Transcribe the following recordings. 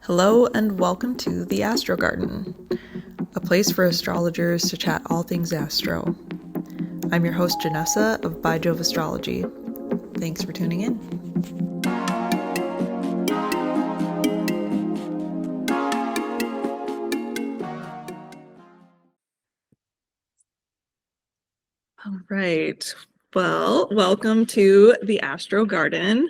Hello and welcome to the Astro Garden, a place for astrologers to chat all things astro. I'm your host Janessa of By Jove Astrology. Thanks for tuning in. All right. Well, welcome to the Astro Garden.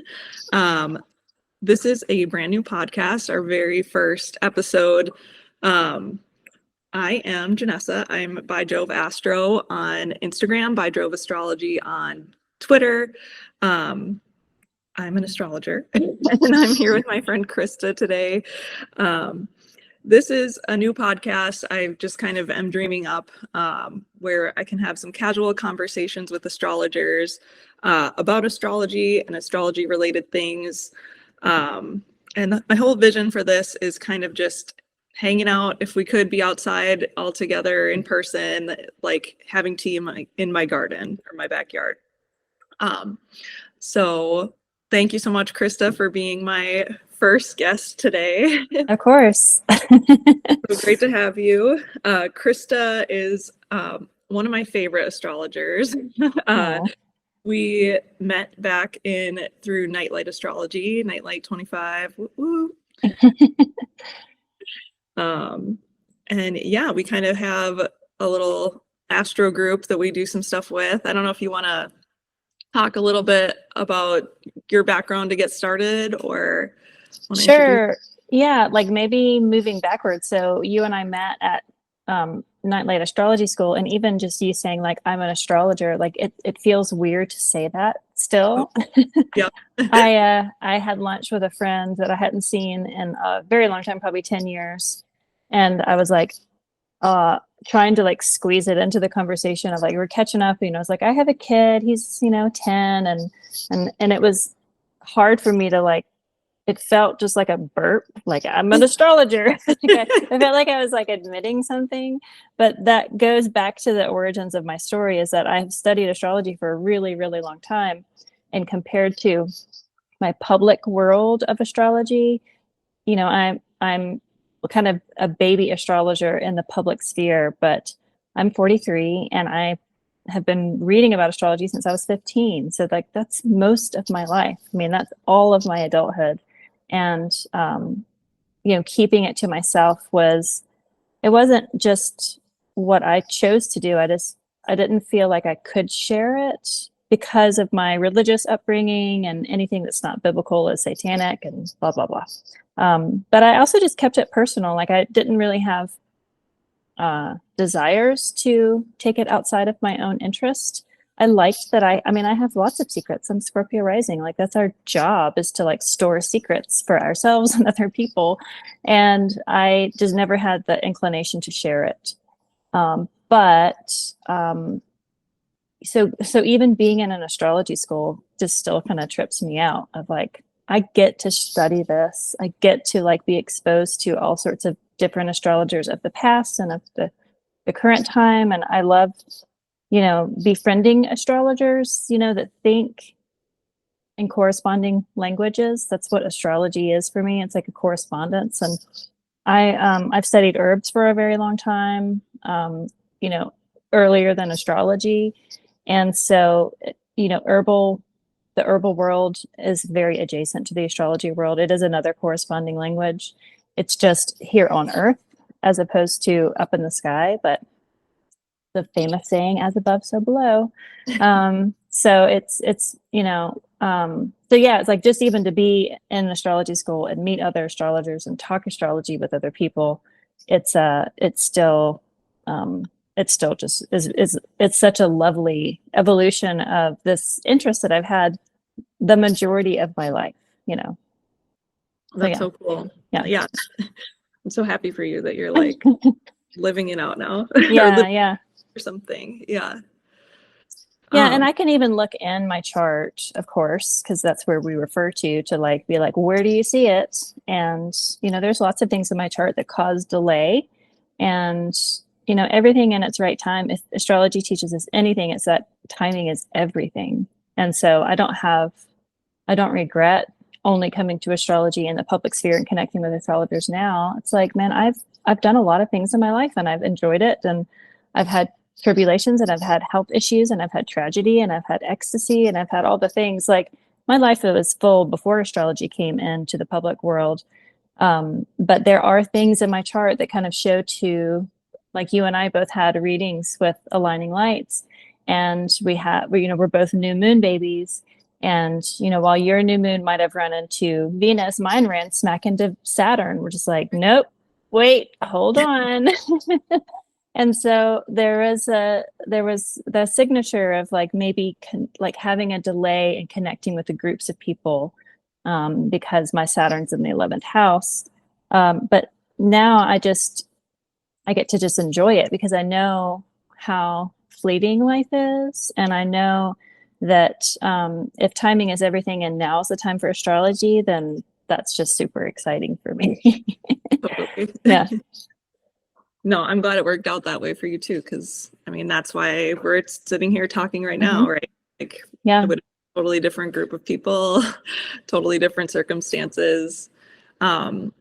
This is a brand new podcast, our very first episode. I am Janessa. I'm By Jove Astro on Instagram, By Jove Astrology on Twitter. I'm an astrologer, and I'm here with my friend Christa today. This is a new podcast I just kind of am dreaming up, where I can have some casual conversations with astrologers about astrology and astrology related things. And my whole vision for this is kind of just hanging out, if we could be outside all together in person, like having tea in my garden or my backyard. So thank you so much, Christa, for being my first guest today. Of course. So great to have you. Christa is one of my favorite astrologers. We met back through Nightlight Astrology, Nightlight 25. Woo-woo. And yeah, we kind of have a little astro group that we do some stuff with. I don't know if you want to talk a little bit about your background to get started, or Sure. Yeah, like maybe moving backwards. So you and I met at Nightlight Astrology School, and even just you saying like I'm an astrologer, like it feels weird to say that still. Yeah. I had lunch with a friend that I hadn't seen in a very long time, probably 10 years. And I was like trying to like squeeze it into the conversation of like we're catching up, I was like, I have a kid, he's 10, and it was hard for me to like, it felt just like a burp, like I'm an astrologer. I felt like I was like admitting something. But that goes back to the origins of my story, is that I've studied astrology for a really, really long time. And compared to my public world of astrology, I'm kind of a baby astrologer in the public sphere, but I'm 43 and I have been reading about astrology since I was 15. So like that's most of my life. I mean, that's all of my adulthood. And keeping it to myself it wasn't just what I chose to do. I didn't feel like I could share it because of my religious upbringing, and anything that's not biblical is satanic and blah, blah, blah. But I also just kept it personal. Like I didn't really have desires to take it outside of my own interest. I liked that I have lots of secrets. I'm Scorpio rising. Like that's our job, is to like store secrets for ourselves and other people. And I just never had the inclination to share it. So even being in an astrology school just still kind of trips me out, of like, I get to study this. I get to like be exposed to all sorts of different astrologers of the past and of the current time. And I love, befriending astrologers, that think in corresponding languages. That's what astrology is for me. It's like a correspondence. And I've studied herbs for a very long time, earlier than astrology. And so, the herbal world is very adjacent to the astrology world. It is another corresponding language. It's just here on Earth as opposed to up in the sky, but the famous saying, as above, so below. So it's like just even to be in an astrology school and meet other astrologers and talk astrology with other people, it's still just it's such a lovely evolution of this interest that I've had the majority of my life, That's so cool. Yeah. I'm so happy for you that you're like living it out now. Yeah. Or something. Yeah. And I can even look in my chart, of course, because that's where we refer to like be like, where do you see it? And there's lots of things in my chart that cause delay, and everything in its right time. If astrology teaches us anything, it's that timing is everything. And so I don't regret only coming to astrology in the public sphere and connecting with astrologers now, it's like, man, I've done a lot of things in my life and I've enjoyed it, and I've had tribulations and I've had health issues and I've had tragedy and I've had ecstasy and I've had all the things. Like, my life was full before astrology came into the public world. But there are things in my chart that kind of show to, like, you and I both had readings with aligning lights, and we're both new moon babies. And, while your new moon might have run into Venus, mine ran smack into Saturn. We're just like, nope, wait, hold on. And so there was the signature of, like, maybe like having a delay in connecting with the groups of people, because my Saturn's in the 11th house. But now I get to just enjoy it, because I know how fleeting life is. And I know that if timing is everything and now is the time for astrology, then that's just super exciting for me. Totally. Yeah. No, I'm glad it worked out that way for you too, because I mean, that's why we're sitting here talking right now, right? Like, Yeah. it would be a totally different group of people, totally different circumstances. And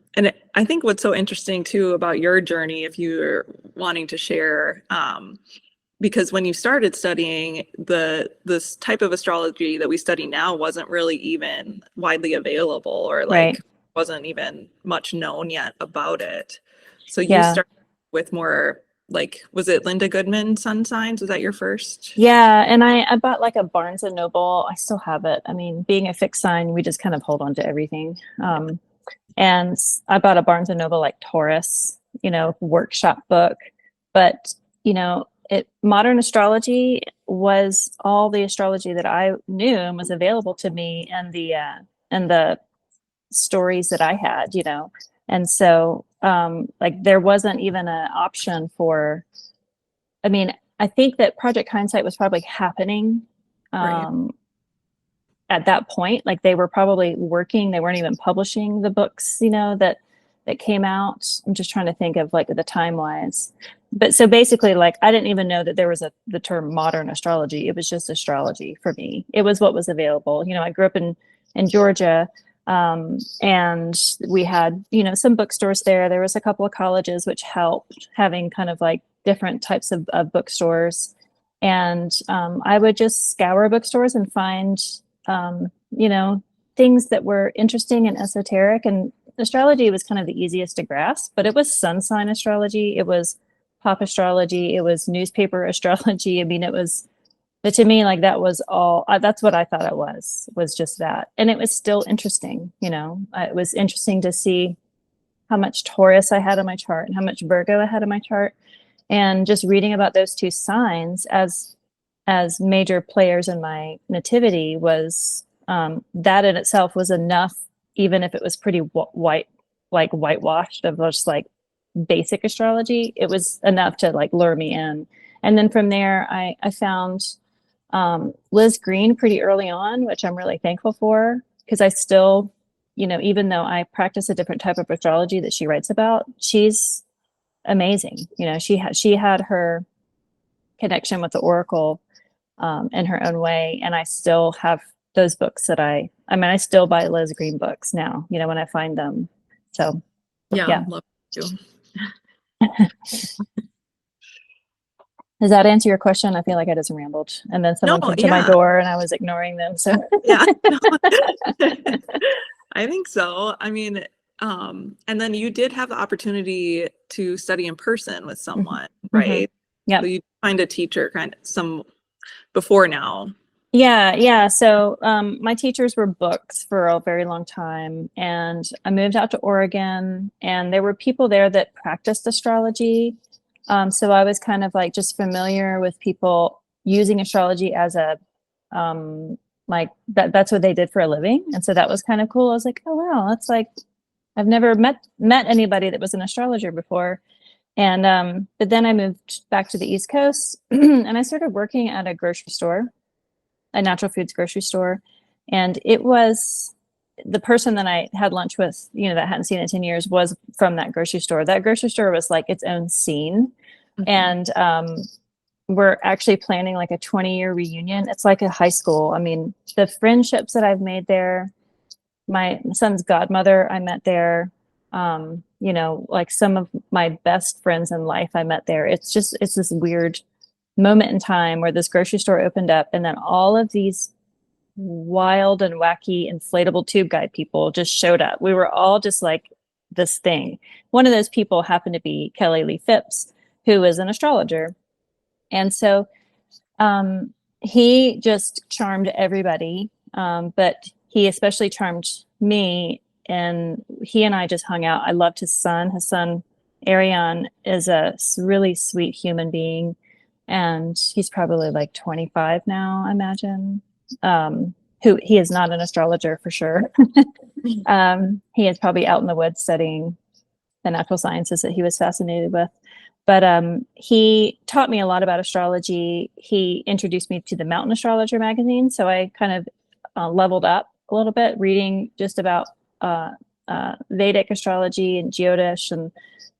I think what's so interesting too about your journey, if you're wanting to share, because when you started studying, this type of astrology that we study now wasn't really even widely available, or like Right. wasn't even much known yet about it. So you Yeah. started with more, like, was it Linda Goodman Sun Signs? Was that your first? Yeah. And I bought like a Barnes and Noble. I still have it. I mean, being a fixed sign, we just kind of hold on to everything. And I bought a Barnes and Noble, like, Taurus, workshop book. But, modern astrology was all the astrology that I knew and was available to me, and the stories that I had, And so, like, there wasn't even an option for, I mean, I think that Project Hindsight was probably happening Right. at that point. Like, they were probably working, they weren't even publishing the books, that came out. I'm just trying to think of, like, the time wise. But so basically, like, I didn't even know that there was the term modern astrology. It was just astrology for me. It was what was available. I grew up in Georgia, and we had, some bookstores there. There was a couple of colleges which helped, having kind of like different types of bookstores. And I would just scour bookstores and find, things that were interesting and esoteric. And astrology was kind of the easiest to grasp, but it was sun sign astrology. It was pop astrology. It was newspaper astrology. I mean, but to me, like, that was all, that's what I thought it was just that. And it was still interesting. It was interesting to see how much Taurus I had on my chart and how much Virgo I had on my chart. And just reading about those two signs as major players in my nativity was, that in itself was enough, even if it was pretty whitewashed of just like basic astrology. It was enough to, like, lure me in. And then from there, I found Liz Green pretty early on, which I'm really thankful for, because I still, even though I practice a different type of astrology that she writes about, she's amazing. She had her connection with the Oracle in her own way. And I still have those books that I still buy Liz Green books now, when I find them. So yeah. Love you. Does that answer your question? I feel like I just rambled, and then someone came to my door and I was ignoring them. So yeah, I think so. I mean, and then you did have the opportunity to study in person with someone, right? Yeah. So you find a teacher kind of some before now. Yeah. So my teachers were books for a very long time, and I moved out to Oregon, and there were people there that practiced astrology. So I was kind of like just familiar with people using astrology as a like that's what they did for a living. And so that was kind of cool. I was like, oh wow, that's like, I've never met anybody that was an astrologer before. And but then I moved back to the East Coast and I started working at a grocery store, a natural foods grocery store. And it was the person that I had lunch with, that I hadn't seen in 10 years, was from that grocery store. That grocery store was like its own scene. And we're actually planning like a 20-year reunion. It's like a high school. I mean, the friendships that I've made there, my son's godmother I met there. You know, like some of my best friends in life I met there. It's this weird moment in time where this grocery store opened up, and then all of these wild and wacky inflatable tube guide people just showed up. We were all just like this thing. One of those people happened to be Kelly Lee Phipps, who is an astrologer. And so he just charmed everybody, but he especially charmed me. And he and I just hung out. I loved his son. His son, Ariane, is a really sweet human being. And he's probably like 25 now, I imagine. Who he is not an astrologer for sure. He is probably out in the woods studying the natural sciences that he was fascinated with. But he taught me a lot about astrology. He introduced me to the Mountain Astrologer magazine. So I kind of leveled up a little bit, reading just about Vedic astrology and Jyotish, and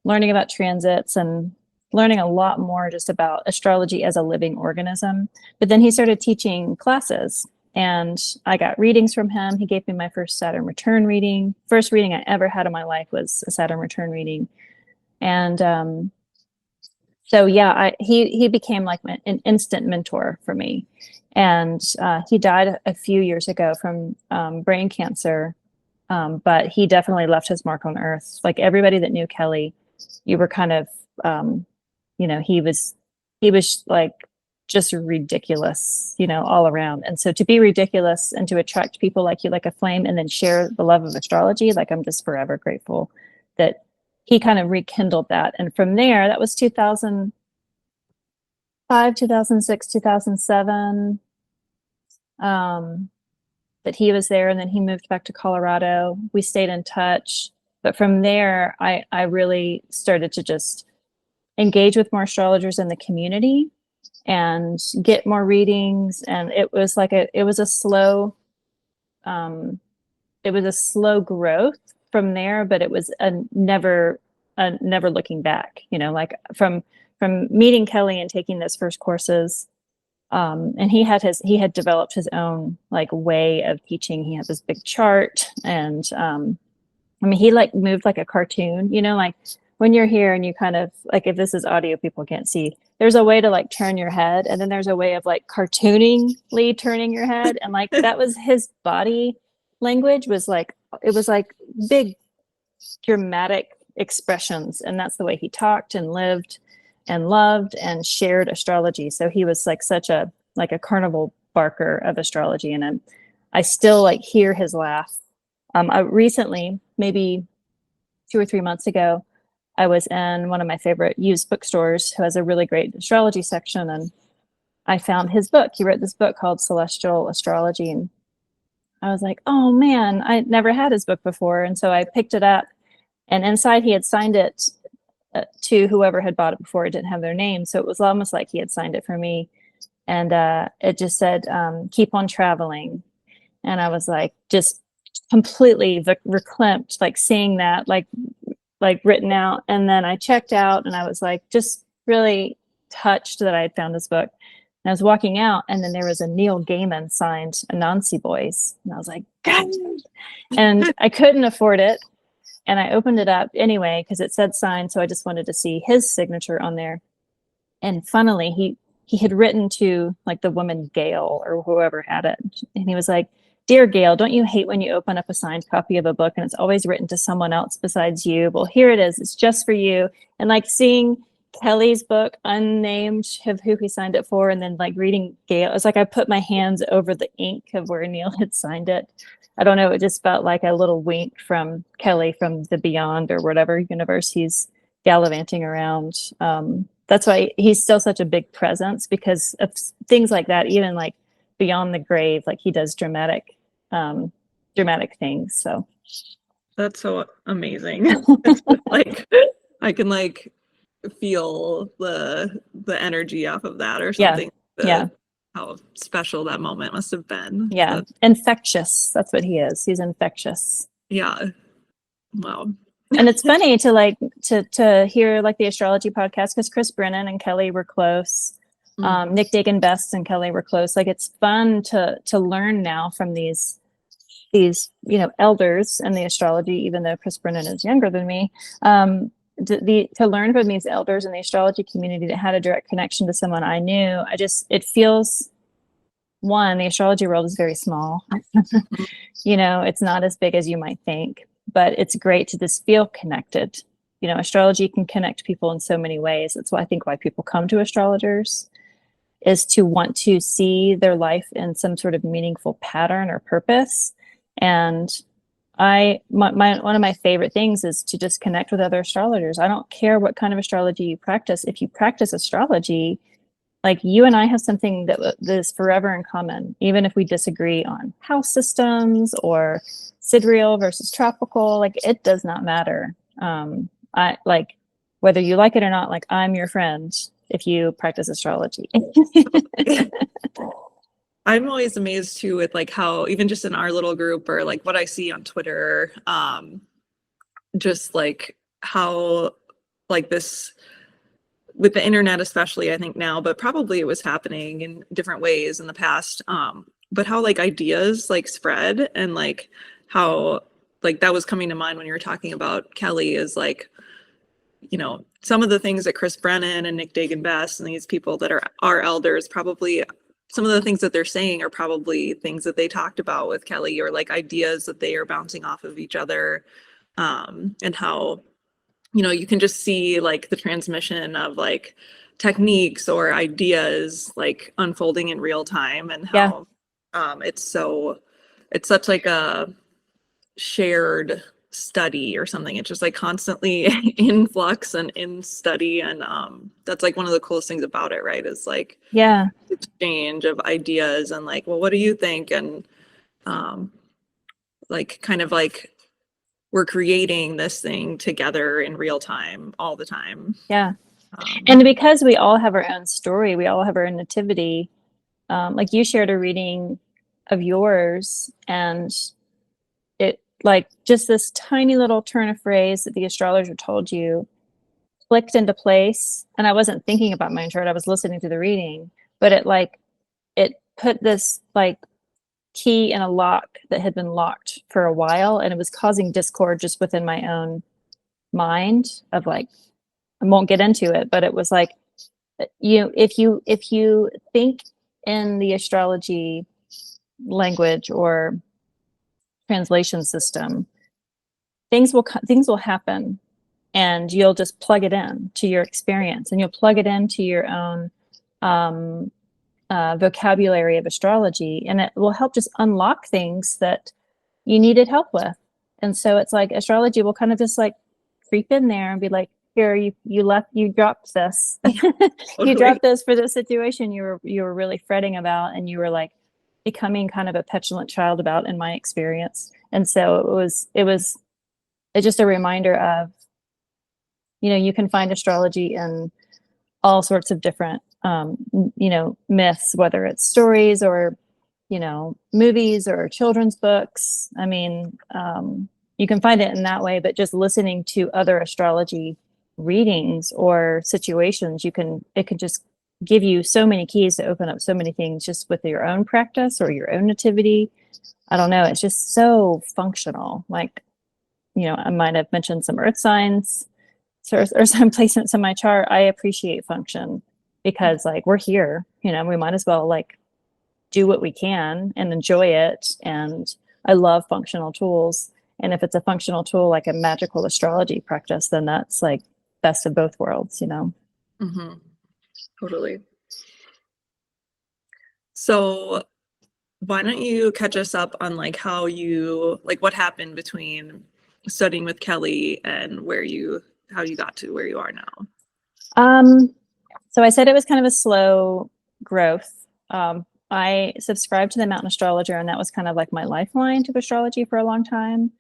learning about transits, and learning a lot more just about astrology as a living organism. But then he started teaching classes, and I got readings from him. He gave me my first Saturn return reading. First reading I ever had in my life was a Saturn return reading. And so yeah, he became like an instant mentor for me. And he died a few years ago from brain cancer. But he definitely left his mark on earth. Like everybody that knew Kelly, you were kind of, you know, he was like just ridiculous, you know, all around. And so to be ridiculous and to attract people like you, like a flame, and then share the love of astrology, like I'm just forever grateful that he kind of rekindled that. And from there, that was 2005, 2006, 2007. That he was there, and then he moved back to Colorado. We stayed in touch. But from there, I really started to just engage with more astrologers in the community and get more readings. And it was like it was a slow growth from there, but it was a never looking back, you know, like from meeting Kelly and taking those first courses. And he had developed his own like way of teaching. He had this big chart, and I mean, he like moved like a cartoon, you know, like when you're here and you kind of like, if this is audio, people can't see, there's a way to like turn your head, and then there's a way of like cartooningly turning your head. And like, that was his body language, was like, it was like big dramatic expressions. And that's the way he talked and lived and loved and shared astrology. So he was like such a carnival barker of astrology. And I still like hear his laugh. I recently, maybe 2 or 3 months ago, I was in one of my favorite used bookstores who has a really great astrology section, and I found his book. He wrote this book called Celestial Astrology, and I was like, oh man, I never had his book before. And so I picked it up, and inside he had signed it to whoever had bought it before. It didn't have their name, so it was almost like he had signed it for me. And it just said, keep on traveling. And I was like, just completely verklempt, like seeing that, like written out. And then I checked out, and I was like, just really touched that I had found this book. And I was walking out, and then there was a Neil Gaiman signed Anansi Boys. And I was like, God! And I couldn't afford it. And I opened it up anyway, because it said signed. So I just wanted to see his signature on there. And funnily, he had written to like the woman Gail or whoever had it. And he was like, dear Gail, don't you hate when you open up a signed copy of a book and it's always written to someone else besides you? Well, here it is. It's just for you. And like seeing Kelly's book, unnamed, of who he signed it for, and then like reading Gail, it's like I put my hands over the ink of where Neil had signed it. I don't know. It just felt like a little wink from Kelly from the beyond or whatever universe he's gallivanting around. That's why he's still such a big presence, because of things like that, even like beyond the grave, like he does dramatic things. So that's so amazing. Like I can like feel the energy off of that or something. Yeah. How special that moment must have been. Yeah. Infectious. That's what he is. He's infectious. Yeah. Wow. And it's funny to like to hear like the astrology podcast, because Chris Brennan and Kelly were close. Nick Dagan Best and Kelly were close. Like it's fun to learn now from these these, elders in the astrology, even though Chris Brennan is younger than me, to learn from these elders in the astrology community that had a direct connection to someone I knew, it feels, one, the astrology world is very small. It's not as big as you might think, but it's great to just feel connected. Astrology can connect people in so many ways. That's why I think why people come to astrologers is to want to see their life in some sort of meaningful pattern or purpose. And one of my favorite things is to just connect with other astrologers. I don't care what kind of astrology you practice. If you practice astrology, like you and I have something that is forever in common, even if we disagree on house systems or sidereal versus tropical, like it does not matter. I like whether you like it or not, like I'm your friend if you practice astrology. I'm always amazed too with like how even just in our little group or like what I see on Twitter, just like how like this with the internet, especially I think now, but probably it was happening in different ways in the past. But how like ideas like spread and like how like that was coming to mind when you were talking about Kelly is like, some of the things that Chris Brennan and Nick Dagan Best and these people that are our elders, probably some of the things that they're saying are probably things that they talked about with Kelly or like ideas that they are bouncing off of each other. And how, you can just see like the transmission of like techniques or ideas like unfolding in real time and how it's such like a shared study or something. It's just like constantly in flux and in study. And that's like one of the coolest things about it, right? Is like exchange of ideas and like, well, what do you think? And like kind of like we're creating this thing together in real time all the time. And because we all have our own story, we all have our own nativity. Like you shared a reading of yours, and it like just this tiny little turn of phrase that the astrologer told you clicked into place. And I wasn't thinking about my own chart, I was listening to the reading, but it put this like key in a lock that had been locked for a while, and it was causing discord just within my own mind of like, I won't get into it, but it was like, if you think in the astrology language or translation system, things will happen, and you'll just plug it in to your experience, and you'll plug it into your own vocabulary of astrology, and it will help just unlock things that you needed help with. And so it's like astrology will kind of just like creep in there and be like, here, you dropped this. You dropped this for this situation you were really fretting about, and you were like becoming kind of a petulant child about, in my experience. And so it's just a reminder of, you can find astrology in all sorts of different myths, whether it's stories or movies or children's books. I mean, you can find it in that way, but just listening to other astrology readings or situations, it can just give you so many keys to open up so many things just with your own practice or your own nativity. I don't know, it's just so functional. Like, I might have mentioned some earth signs or some placements in my chart. I appreciate function because like we're here, we might as well like do what we can and enjoy it. And I love functional tools. And if it's a functional tool like a magical astrology practice, then that's like best of both worlds, Mm-hmm. Totally. So why don't you catch us up on like how what happened between studying with Kelly and how you got to where you are now? So I said it was kind of a slow growth. I subscribed to the Mountain Astrologer, and that was kind of like my lifeline to astrology for a long time.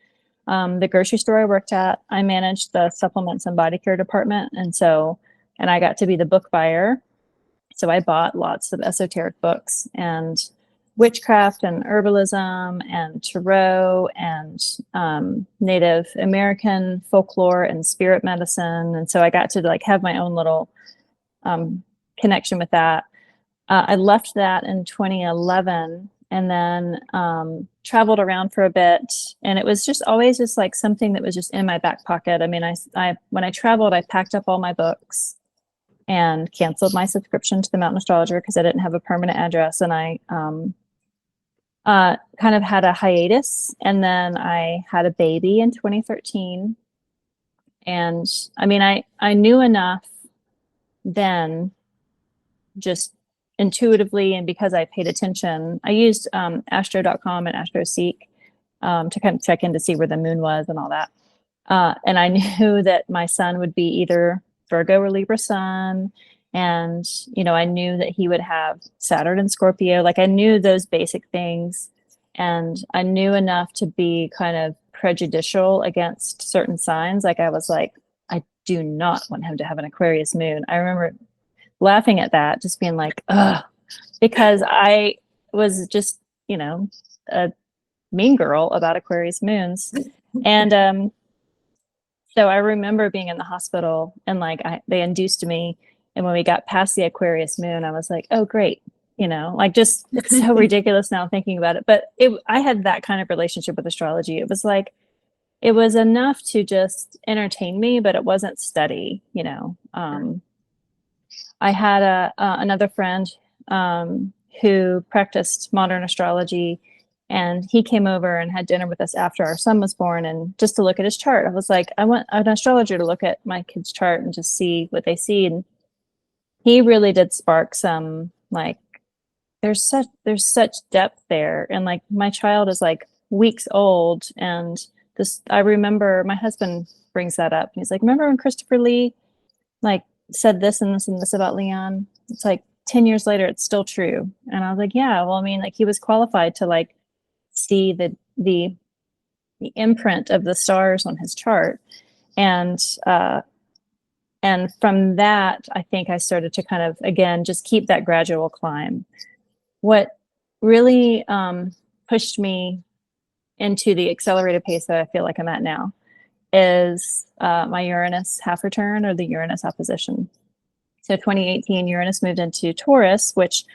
The grocery store I worked at, I managed the supplements and body care department. And I got to be the book buyer. So I bought lots of esoteric books and witchcraft and herbalism and tarot and Native American folklore and spirit medicine. And so I got to like have my own little connection with that. I left that in 2011 and then traveled around for a bit, and it was just always just like something that was just in my back pocket. I mean, I when I traveled, I packed up all my books and canceled my subscription to the Mountain Astrologer because I didn't have a permanent address, and I kind of had a hiatus, and then I had a baby in 2013. And I mean, I knew enough then, just intuitively, and because I paid attention. I used astro.com and astroseek to kind of check in to see where the moon was and all that. And I knew that my son would be either Virgo or Libra sun. And, you know, I knew that he would have Saturn and Scorpio. Like, I knew those basic things. And I knew enough to be kind of prejudicial against certain signs. Like, I was like, I do not want him to have an Aquarius moon. I remember laughing at that, just being like, ugh, because I was just, you know, a mean girl about Aquarius moons. And so I remember being in the hospital, and like they induced me. And when we got past the Aquarius moon, I was like, oh, great. You know, like, just, it's so ridiculous now thinking about it. But I had that kind of relationship with astrology. It was like, it was enough to just entertain me, but it wasn't study, you know. I had another friend who practiced modern astrology, and he came over and had dinner with us after our son was born, and just to look at his chart. I was like, I want an astrologer to look at my kid's chart and just see what they see. And he really did spark some, like, there's such depth there. And like, my child is like weeks old, and this, I remember my husband brings that up. He's like, remember when Christopher Lee like said this and this and this about Leon? It's like 10 years later, it's still true. And I was like, yeah, well, I mean, like, he was qualified to like see the imprint of the stars on his chart. And from that, I think I started to kind of, again, just keep that gradual climb. What really pushed me into the accelerated pace that I feel like I'm at now is my Uranus half return, or the Uranus opposition. So 2018, Uranus moved into Taurus, which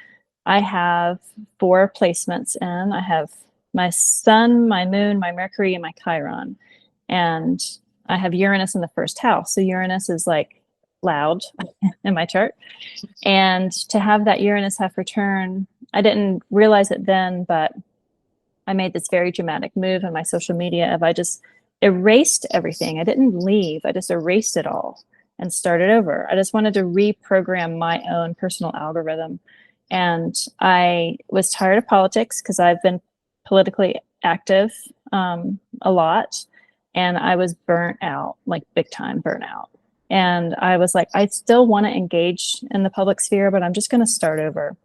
I have 4 placements in. I have my sun, my moon, my Mercury, and my Chiron. And I have Uranus in the first house. So Uranus is like loud in my chart. And to have that Uranus half return, I didn't realize it then, but I made this very dramatic move on my social media of, I just erased everything. I didn't leave. I just erased it all and started over. I just wanted to reprogram my own personal algorithm. And I was tired of politics because I've been politically active a lot. And I was burnt out, like big time burnout. And I was like, I still want to engage in the public sphere, but I'm just going to start over,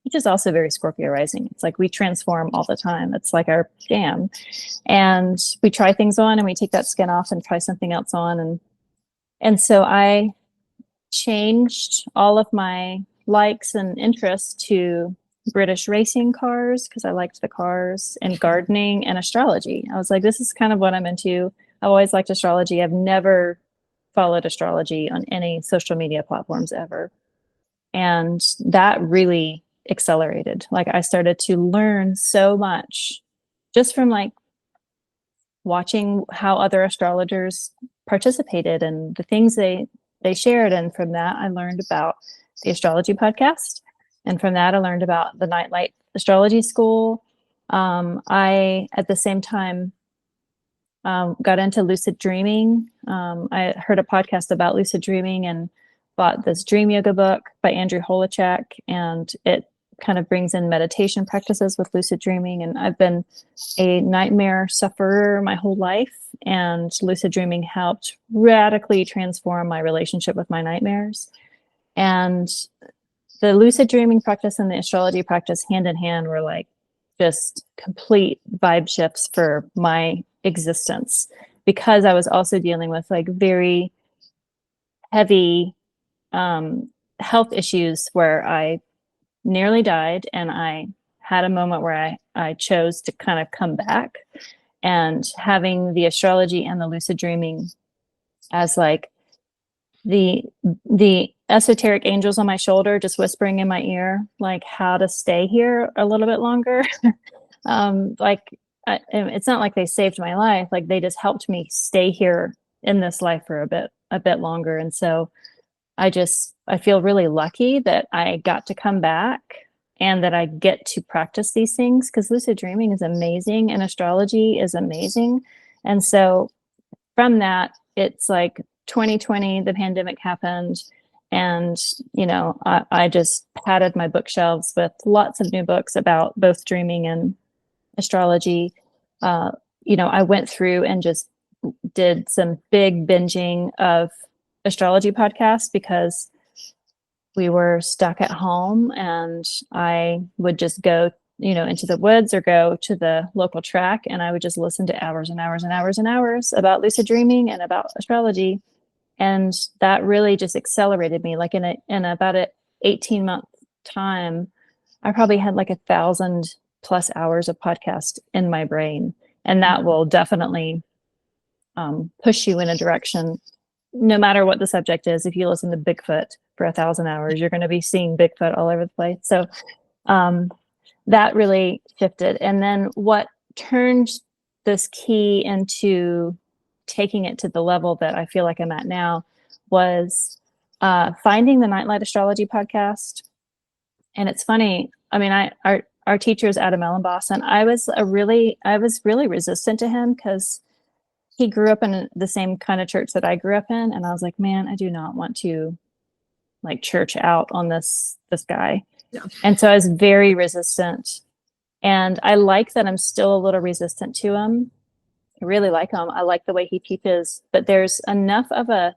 which is also very Scorpio rising. It's like we transform all the time. It's like our jam. And we try things on and we take that skin off and try something else on. And so I changed all of my likes and interests to British racing cars because I liked the cars, and gardening and astrology. I was like, this is kind of what I'm into. I've always liked astrology. I've never followed astrology on any social media platforms ever. And that really accelerated. Like, I started to learn so much just from like watching how other astrologers participated and the things they shared. And from that, I learned about the Astrology podcast. And from that, I learned about the Nightlight Astrology School. I, at the same time, got into lucid dreaming. I heard a podcast about lucid dreaming and bought this dream yoga book by Andrew Holochek, and it kind of brings in meditation practices with lucid dreaming. And I've been a nightmare sufferer my whole life, and lucid dreaming helped radically transform my relationship with my nightmares. And the lucid dreaming practice and the astrology practice hand in hand were like just complete vibe shifts for my existence, because I was also dealing with like very heavy health issues where I nearly died, and I had a moment where I chose to kind of come back. And having the astrology and the lucid dreaming as like the esoteric angels on my shoulder just whispering in my ear like how to stay here a little bit longer And it's not like they saved my life. Like they just helped me stay here in this life for a bit longer. And so I feel really lucky that I got to come back and that I get to practice these things, because lucid dreaming is amazing and astrology is amazing. And so from that, it's like 2020, the pandemic happened. And, I just padded my bookshelves with lots of new books about both dreaming and astrology. I went through and just did some big binging of astrology podcasts because we were stuck at home, and I would just go, into the woods or go to the local track, and I would just listen to hours and hours and hours and hours about lucid dreaming and about astrology. And that really just accelerated me. Like in about an 18-month time, I probably had like 1,000 plus hours of podcast in my brain. And that will definitely push you in a direction, no matter what the subject is. If you listen to Bigfoot for 1,000 hours, you're going to be seeing Bigfoot all over the place. So that really shifted. And then what turned this key into taking it to the level that I feel like I'm at now was finding the Nightlight Astrology podcast. And it's funny. I mean, our teacher is Adam Ellenboss, and I was really resistant to him because he grew up in the same kind of church that I grew up in. And I was like, man, I do not want to like church out on this guy. Yeah. And so I was very resistant. And I like that I'm still a little resistant to him. I really like him. I like the way he teaches, but there's enough of a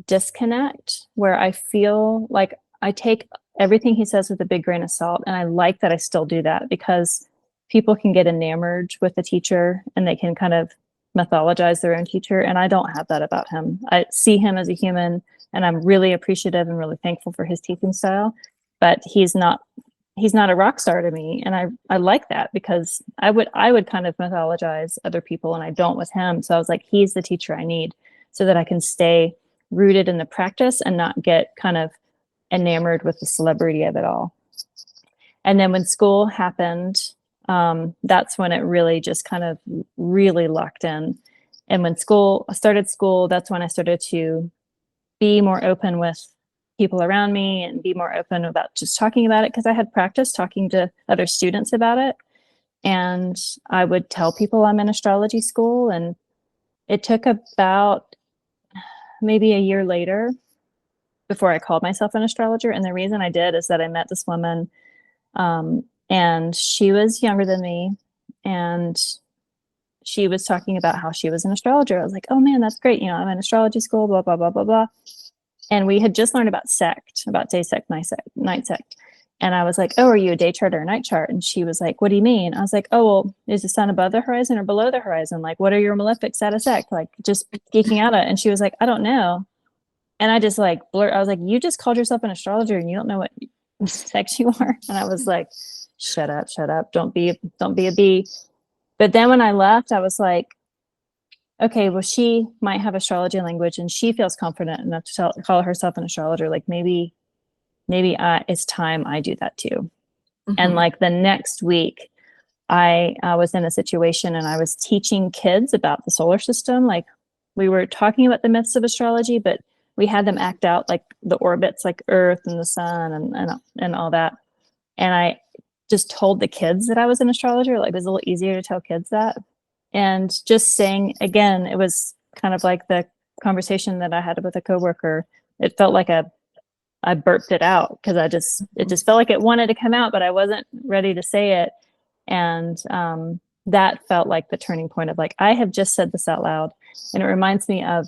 disconnect where I feel like I take everything he says with a big grain of salt. And I like that I still do that, because people can get enamored with the teacher and they can kind of mythologize their own teacher. And I don't have that about him. I see him as a human, and I'm really appreciative and really thankful for his teaching style, but he's not a rock star to me. And I like that, because I would kind of mythologize other people, and I don't with him. So I was like, he's the teacher I need so that I can stay rooted in the practice and not get kind of enamored with the celebrity of it all. And then when school happened, that's when it really just kind of really locked in. And when I started school, that's when I started to be more open with people around me and be more open about just talking about it, because I had practiced talking to other students about it. And I would tell people I'm in astrology school, and it took about maybe a year later before I called myself an astrologer. And the reason I did is that I met this woman, and she was younger than me, and she was talking about how she was an astrologer. I was like, oh man, that's great. I'm in astrology school, blah, blah, blah, blah, blah. And we had just learned about day sect, night sect. And I was like, oh, are you a day chart or a night chart? And she was like, what do you mean? I was like, oh, well, is the sun above the horizon or below the horizon? Like, what are your malefics at a sect? Like, just geeking out at it. And she was like, I don't know. And I just like blurt. I was like, you just called yourself an astrologer and you don't know what sect you are? And I was like, shut up. Don't be a bee. But then when I left, I was like, okay, well, she might have astrology language and she feels confident enough to call herself an astrologer. Like maybe it's time I do that too. Mm-hmm. And like the next week, I was in a situation and I was teaching kids about the solar system. Like we were talking about the myths of astrology, but we had them act out like the orbits, like Earth and the sun and all that. And I just told the kids that I was an astrologer. Like it was a little easier to tell kids that. And just saying, again, it was kind of like the conversation that I had with a coworker. It felt like I burped it out because it just felt like it wanted to come out, but I wasn't ready to say it. And that felt like the turning point of like, I have just said this out loud. And it reminds me of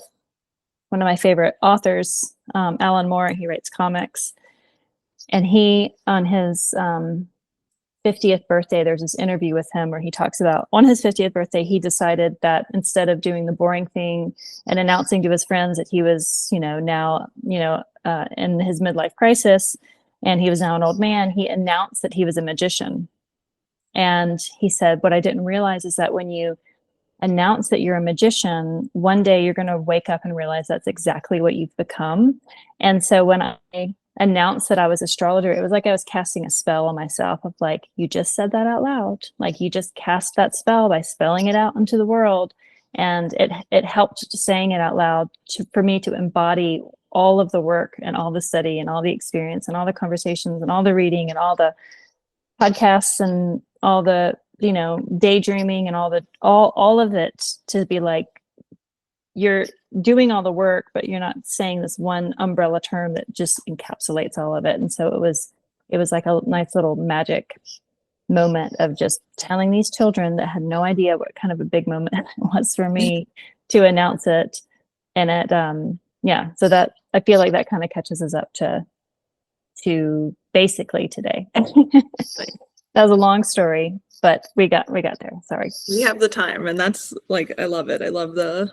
one of my favorite authors, Alan Moore. He writes comics. And he, on his 50th birthday, there's this interview with him where he talks about on his 50th birthday, he decided that instead of doing the boring thing and announcing to his friends that he was, now, in his midlife crisis and he was now an old man, he announced that he was a magician. And he said, what I didn't realize is that when you announce that you're a magician, one day you're going to wake up and realize that's exactly what you've become. And so when I announce that I was astrologer, it was like I was casting a spell on myself of like, you just said that out loud. Like you just cast that spell by spelling it out into the world. And it helped saying it out loud for me to embody all of the work and all the study and all the experience and all the conversations and all the reading and all the podcasts and all the, you know, daydreaming and all of it, to be like, you're doing all the work, but you're not saying this one umbrella term that just encapsulates all of it. And so it was like a nice little magic moment of just telling these children that had no idea what kind of a big moment it was for me to announce it. And it, so that, I feel like that kind of catches us up to basically today. That was a long story, but we got there. Sorry. We have the time, and that's like, I love it. I love the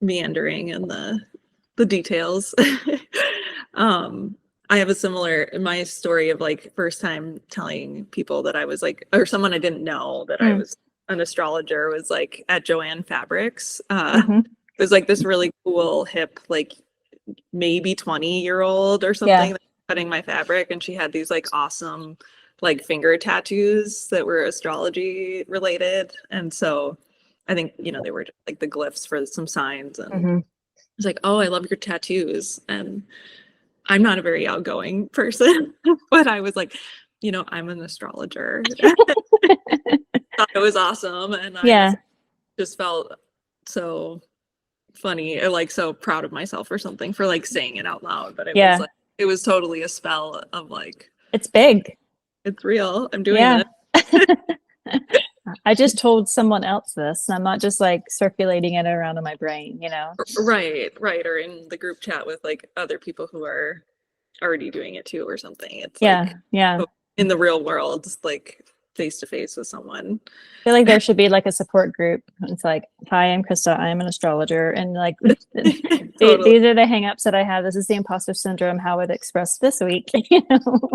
meandering and the details. I have a similar, my story of like first time telling people that I was like, or someone I didn't know that I was an astrologer, was like at Joanne Fabrics. It was like this really cool, hip, like maybe 20-year-old or something cutting my fabric, and she had these like awesome like finger tattoos that were astrology related. And so I think, you know, they were like the glyphs for some signs, and it's like, oh, I love your tattoos. And I'm not a very outgoing person, but I was like, you know, I'm an astrologer. Thought it was awesome. And I just felt so funny, or like so proud of myself or something for like saying it out loud. But it was like, it was totally a spell of like, it's big. It's real. I'm doing this. I just told someone else this. I'm not just like circulating it around in my brain, you know? Right. Or in the group chat with like other people who are already doing it too or something. It's like, in the real world, like face to face with someone. I feel like there should be like a support group. It's like, hi, I'm Christa. I'm an astrologer. And like, these are the hangups that I have. This is the imposter syndrome, how it expressed this week. You know?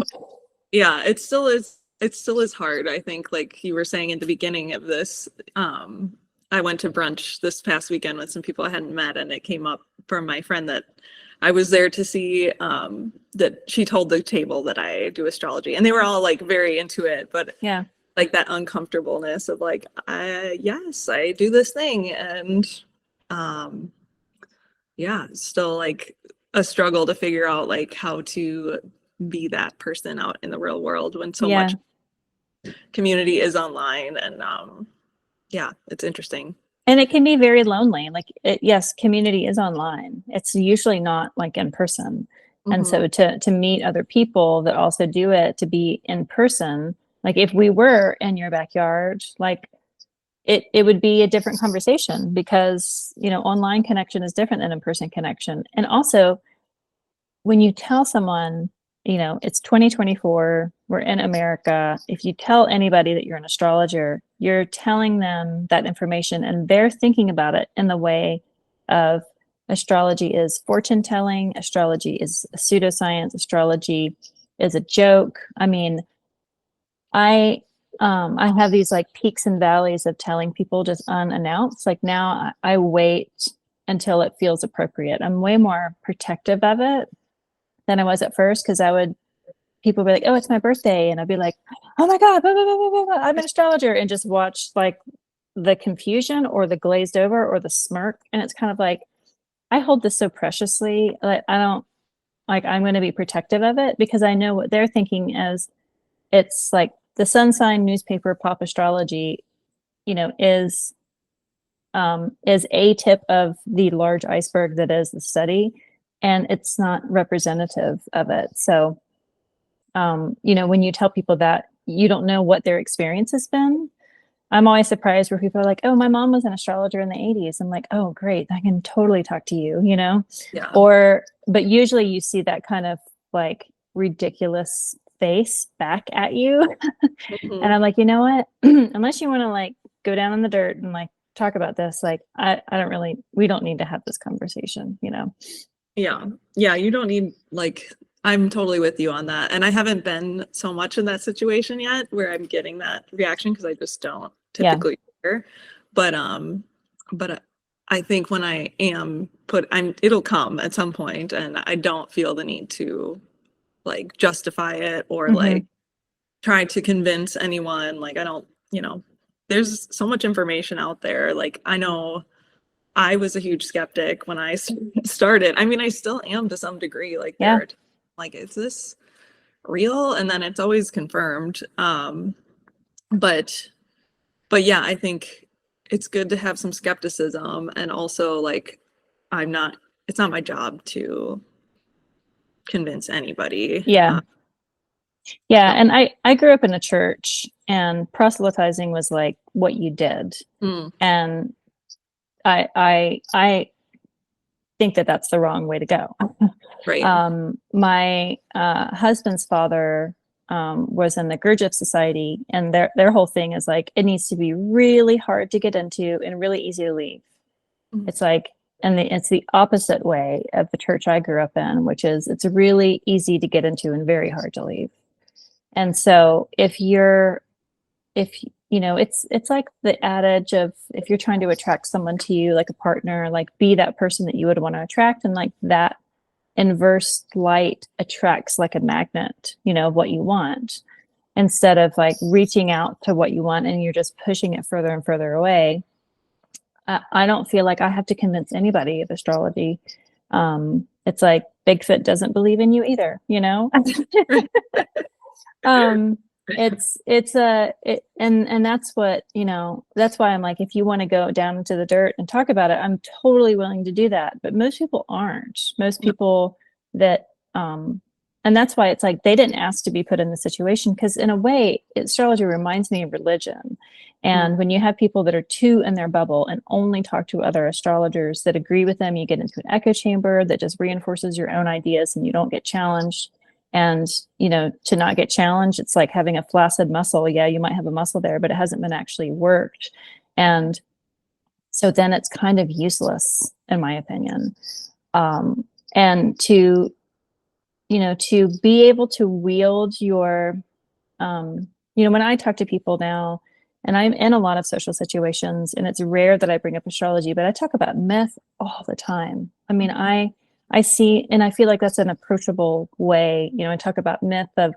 Yeah, it still is hard. I think, like you were saying at the beginning of this, I went to brunch this past weekend with some people I hadn't met, and it came up from my friend that I was there to see, that she told the table that I do astrology, and they were all like very into it, but like that uncomfortableness of like, yes, I do this thing. And still like a struggle to figure out like how to be that person out in the real world when so much community is online. And it's interesting. And it can be very lonely. Like, yes, community is online. It's usually not like in person. And so to meet other people that also do it, to be in person, like if we were in your backyard, like it would be a different conversation, because, you know, online connection is different than in-person connection. And also when you tell someone, you know, it's 2024, we're in America. If you tell anybody that you're an astrologer, you're telling them that information, and they're thinking about it in the way of astrology is fortune telling, astrology is a pseudoscience, astrology is a joke. I mean, I have these like peaks and valleys of telling people just unannounced. Like now I wait until it feels appropriate. I'm way more protective of it than I was at first, because people would be like, oh, it's my birthday. And I'd be like, oh my God, blah, blah, blah, blah, blah, I'm an astrologer. And just watch like the confusion or the glazed over or the smirk. And it's kind of like, I hold this so preciously. Like, I don't, like, I'm going to be protective of it, because I know what they're thinking is, it's like the sun sign newspaper pop astrology, you know, is a tip of the large iceberg that is the study, and it's not representative of it. So, you know, when you tell people that, you don't know what their experience has been. I'm always surprised where people are like, oh, my mom was an astrologer in the 80s. I'm like, oh, great. I can totally talk to you, you know? Yeah. But usually you see that kind of like ridiculous face back at you. And I'm like, you know what? Unless you want to like go down in the dirt and like talk about this, like, we don't need to have this conversation, you know? Yeah. You don't need, like, I'm totally with you on that. And I haven't been so much in that situation yet where I'm getting that reaction, because I just don't typically hear. But I think when I am it'll come at some point, and I don't feel the need to like justify it or Mhm. like try to convince anyone. Like I don't, there's so much information out there. Like I know I was a huge skeptic when I started. I mean, I still am to some degree. Like Yeah. like, is this real? And then it's always confirmed. But yeah, I think it's good to have some skepticism, and also like it's not my job to convince anybody. Yeah. Yeah. So, And I grew up in a church, and proselytizing was like what you did. And I think that that's the wrong way to go. right. My husband's father was in the Gurdjieff Society, and their whole thing is like it needs to be really hard to get into and really easy to leave. It's like, and it's the opposite way of the church I grew up in, which is it's really easy to get into and very hard to leave. And so if it's like the adage of if you're trying to attract someone to you, like a partner, like be that person that you would want to attract, and like that inverse light attracts like a magnet, of what you want, instead of like reaching out to what you want and you're just pushing it further and further away. I don't feel like I have to convince anybody of astrology. It's like Bigfoot doesn't believe in you either, and that's what, that's why I'm like, if you want to go down into the dirt and talk about it, I'm totally willing to do that. But most people aren't. Most people that, and that's why it's like they didn't ask to be put in the situation, because in a way, astrology reminds me of religion. And when you have people that are too in their bubble and only talk to other astrologers that agree with them, you get into an echo chamber that just reinforces your own ideas and you don't get challenged. And, to not get challenged, it's like having a flaccid muscle. Yeah, you might have a muscle there, but it hasn't been actually worked. And so then it's kind of useless, in my opinion. And to be able to wield your, when I talk to people now, and I'm in a lot of social situations, and it's rare that I bring up astrology, but I talk about myth all the time. I mean, I see, and I feel like that's an approachable way. I talk about myth of,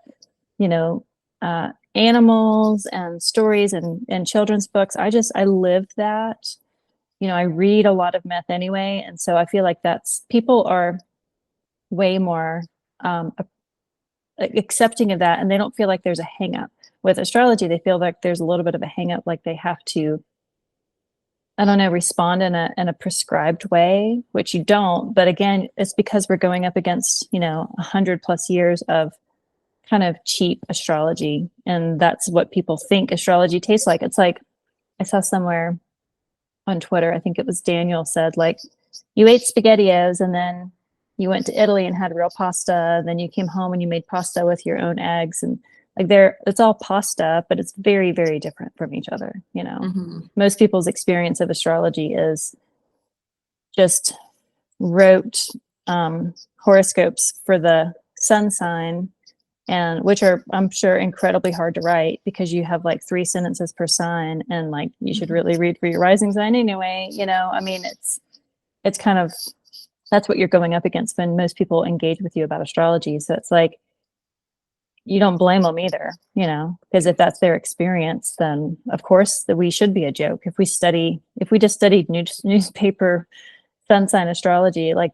animals and stories and children's books. I live that. I read a lot of myth anyway, and so I feel like people are way more accepting of that, and they don't feel like there's a hang up. With astrology, they feel like there's a little bit of a hang up, like they have to, I don't know, respond in a prescribed way, which you don't. But again, it's because we're going up against, 100+ years of kind of cheap astrology. And that's what people think astrology tastes like. It's like, I saw somewhere on Twitter, I think it was Daniel said, like, you ate SpaghettiOs and then you went to Italy and had real pasta. Then you came home and you made pasta with your own eggs. And like it's all pasta, but it's very, very different from each other. Most people's experience of astrology is just rote horoscopes for the sun sign, and which are, I'm sure, incredibly hard to write because you have like 3 sentences per sign, and like you should really read for your rising sign anyway. I mean, it's kind of, that's what you're going up against when most people engage with you about astrology. So it's like, you don't blame them either, because if that's their experience, then of course that we should be a joke. If we just studied newspaper sun sign astrology, like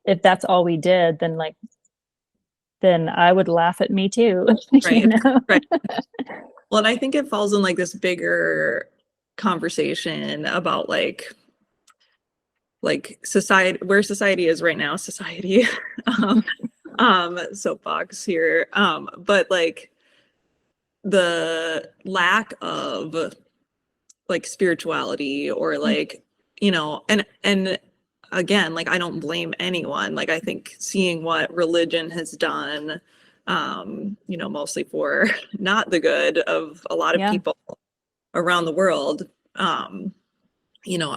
if that's all we did, then I would laugh at me too. Right. Right. Well, and I think it falls in like this bigger conversation about like society, where society is right now, soapbox here. But like the lack of like spirituality or like, and again, like I don't blame anyone. Like I think seeing what religion has done, mostly for not the good of a lot of people around the world, I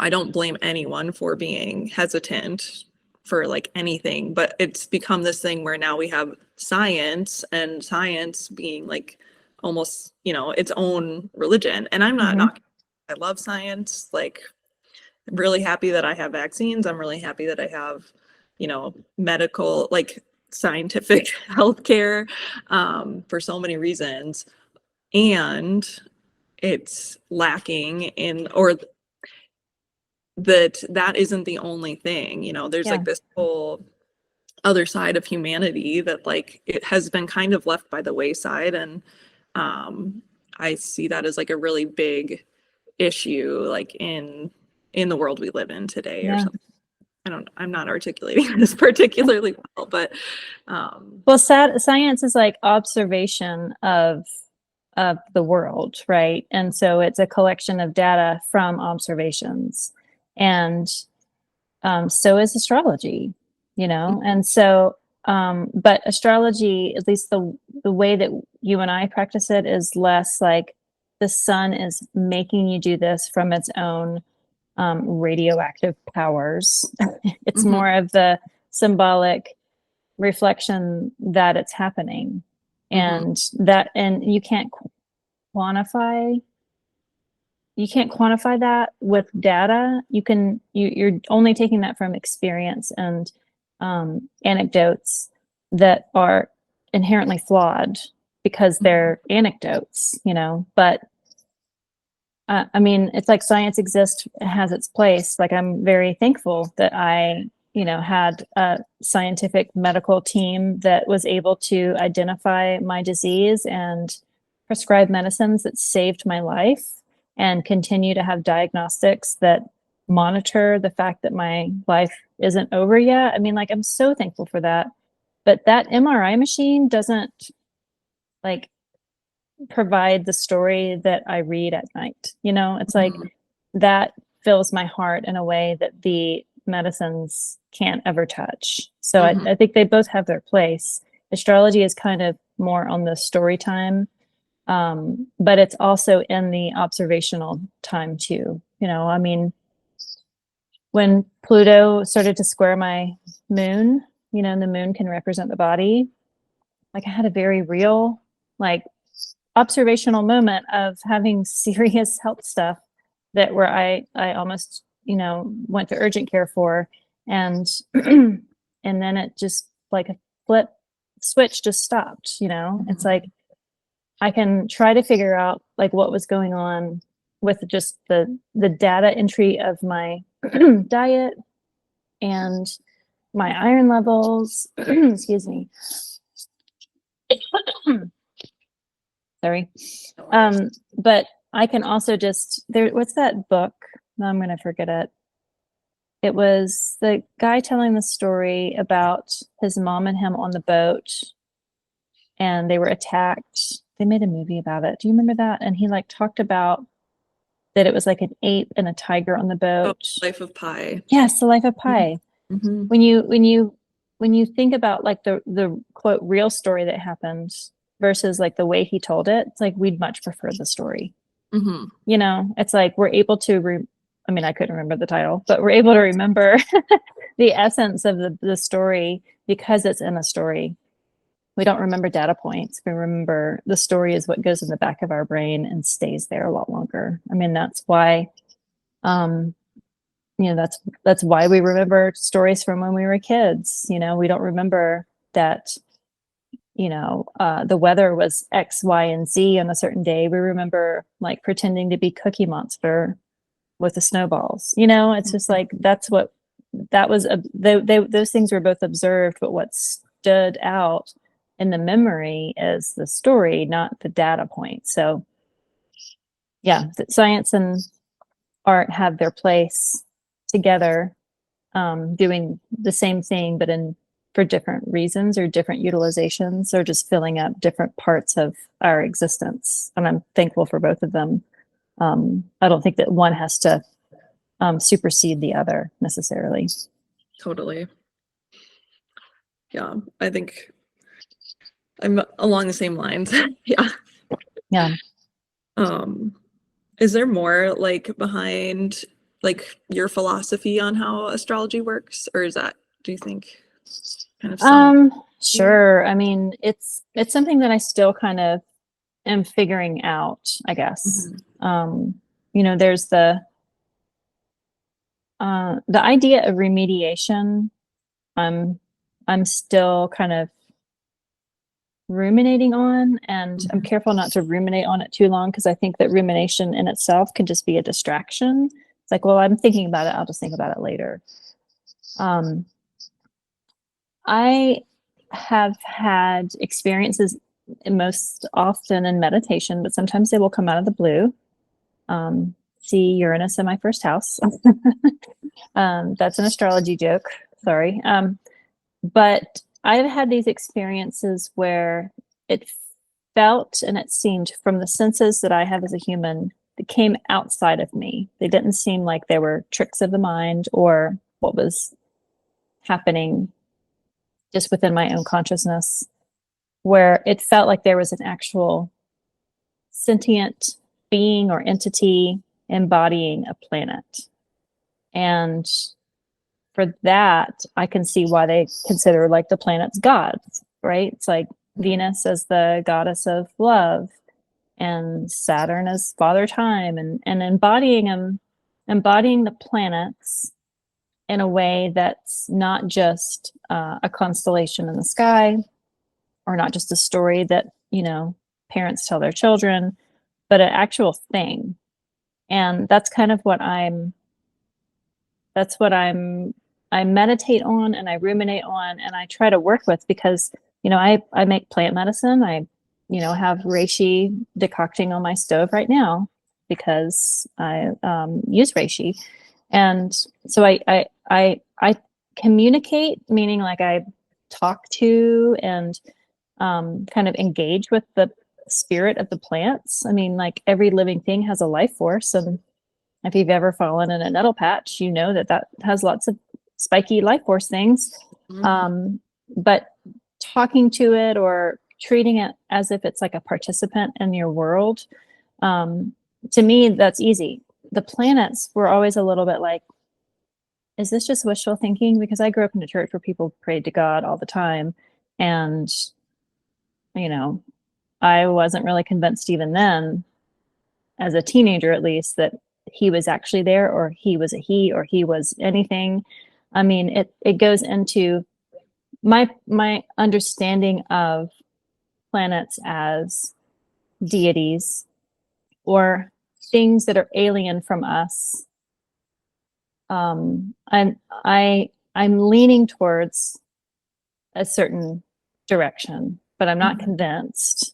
don't blame anyone for being hesitant for like anything, but it's become this thing where now we have science, and science being like almost, its own religion. And I'm not, I love science. Like, I'm really happy that I have vaccines. I'm really happy that I have, medical, like scientific healthcare for so many reasons, and it's lacking in, or that isn't the only thing, you know, there's like this whole other side of humanity that like it has been kind of left by the wayside. And I see that as like a really big issue, like in the world we live in today or something. I'm not articulating this particularly well, but well, science is like observation of the world, right? And so it's a collection of data from observations, and so is astrology, you know. And so but astrology, at least the way that you and I practice it, is less like the sun is making you do this from its own radioactive powers. It's more of the symbolic reflection that it's happening, and you can't quantify that with data. You're only taking that from experience and anecdotes that are inherently flawed because they're anecdotes, you know. But I mean, it's like science exists, it has its place. Like, I'm very thankful that I, you know, had a scientific medical team that was able to identify my disease and prescribe medicines that saved my life, and continue to have diagnostics that monitor the fact that my life isn't over yet. I mean, like, I'm so thankful for that. But that MRI machine doesn't like provide the story that I read at night. You know, it's like that fills my heart in a way that the medicines can't ever touch. So I think they both have their place. Astrology is kind of more on the story time, but it's also in the observational time too. You know, I mean, when Pluto started to square my moon, you know, and the moon can represent the body, like, I had a very real, like, observational moment of having serious health stuff that where I almost, you know, went to urgent care for, and and then it just like a flip switch just stopped, you know. It's like I can try to figure out like what was going on with just the data entry of my diet and my iron levels. Excuse me. Sorry. But I can also just what's that book? No, I'm gonna forget it. It was the guy telling the story about his mom and him on the boat, and they were attacked. They made a movie about it. Do you remember that? And he like talked about that it was like an ape and a tiger on the boat. Oh, Life of Pi. Yes, the Life of Pi. When you think about like the quote real story that happened versus like the way he told it, it's like we'd much prefer the story. You know, it's like we're able to I mean, I couldn't remember the title, but we're able to remember the essence of the story because it's in a story. We don't remember data points. We remember the story is what goes in the back of our brain and stays there a lot longer. I mean, that's why, you know, that's why we remember stories from when we were kids. You know, we don't remember that, you know, the weather was X, Y, and Z on a certain day. We remember like pretending to be Cookie Monster with the snowballs. You know, it's just like those things were both observed, but what stood out in the memory is the story, not the data point. So yeah, science and art have their place together, doing the same thing, but for different reasons or different utilizations, or just filling up different parts of our existence. And I'm thankful for both of them. I don't think that one has to supersede the other necessarily. Totally. Yeah, I think I'm along the same lines. Yeah. Yeah. Is there more like behind like your philosophy on how astrology works, or is that, do you think, kind of sure. I mean, it's something that I still kind of am figuring out, I guess. You know, there's the idea of remediation. I'm I'm still kind of ruminating on, and I'm careful not to ruminate on it too long, because I think that rumination in itself can just be a distraction. It's like, well, I'm thinking about it, I'll just think about it later. I have had experiences most often in meditation, but sometimes they will come out of the blue. See Uranus in my first house. That's an astrology joke. Sorry. But I've had these experiences where it felt and it seemed, from the senses that I have as a human, that came outside of me. They didn't seem like they were tricks of the mind or what was happening just within my own consciousness, where it felt like there was an actual sentient being or entity embodying a planet. And for that, I can see why they consider like the planets gods, right? It's like Venus as the goddess of love, and Saturn as Father Time, and embodying the planets in a way that's not just a constellation in the sky, or not just a story that, you know, parents tell their children, but an actual thing. And that's kind of what I meditate on, and I ruminate on, and I try to work with, because, you know, I make plant medicine. I, you know, have reishi decocting on my stove right now because I use reishi. And so I communicate, meaning like I talk to and kind of engage with the spirit of the plants. I mean, like every living thing has a life force, and if you've ever fallen in a nettle patch, you know that that has lots of spiky life force things. But talking to it or treating it as if it's like a participant in your world, to me, that's easy. The planets were always a little bit like, is this just wishful thinking? Because I grew up in a church where people prayed to God all the time. And, you know, I wasn't really convinced even then, as a teenager at least, that he was actually there, or he was a he, or he was anything. I mean, it goes into my understanding of planets as deities or things that are alien from us. I'm leaning towards a certain direction, but I'm not convinced,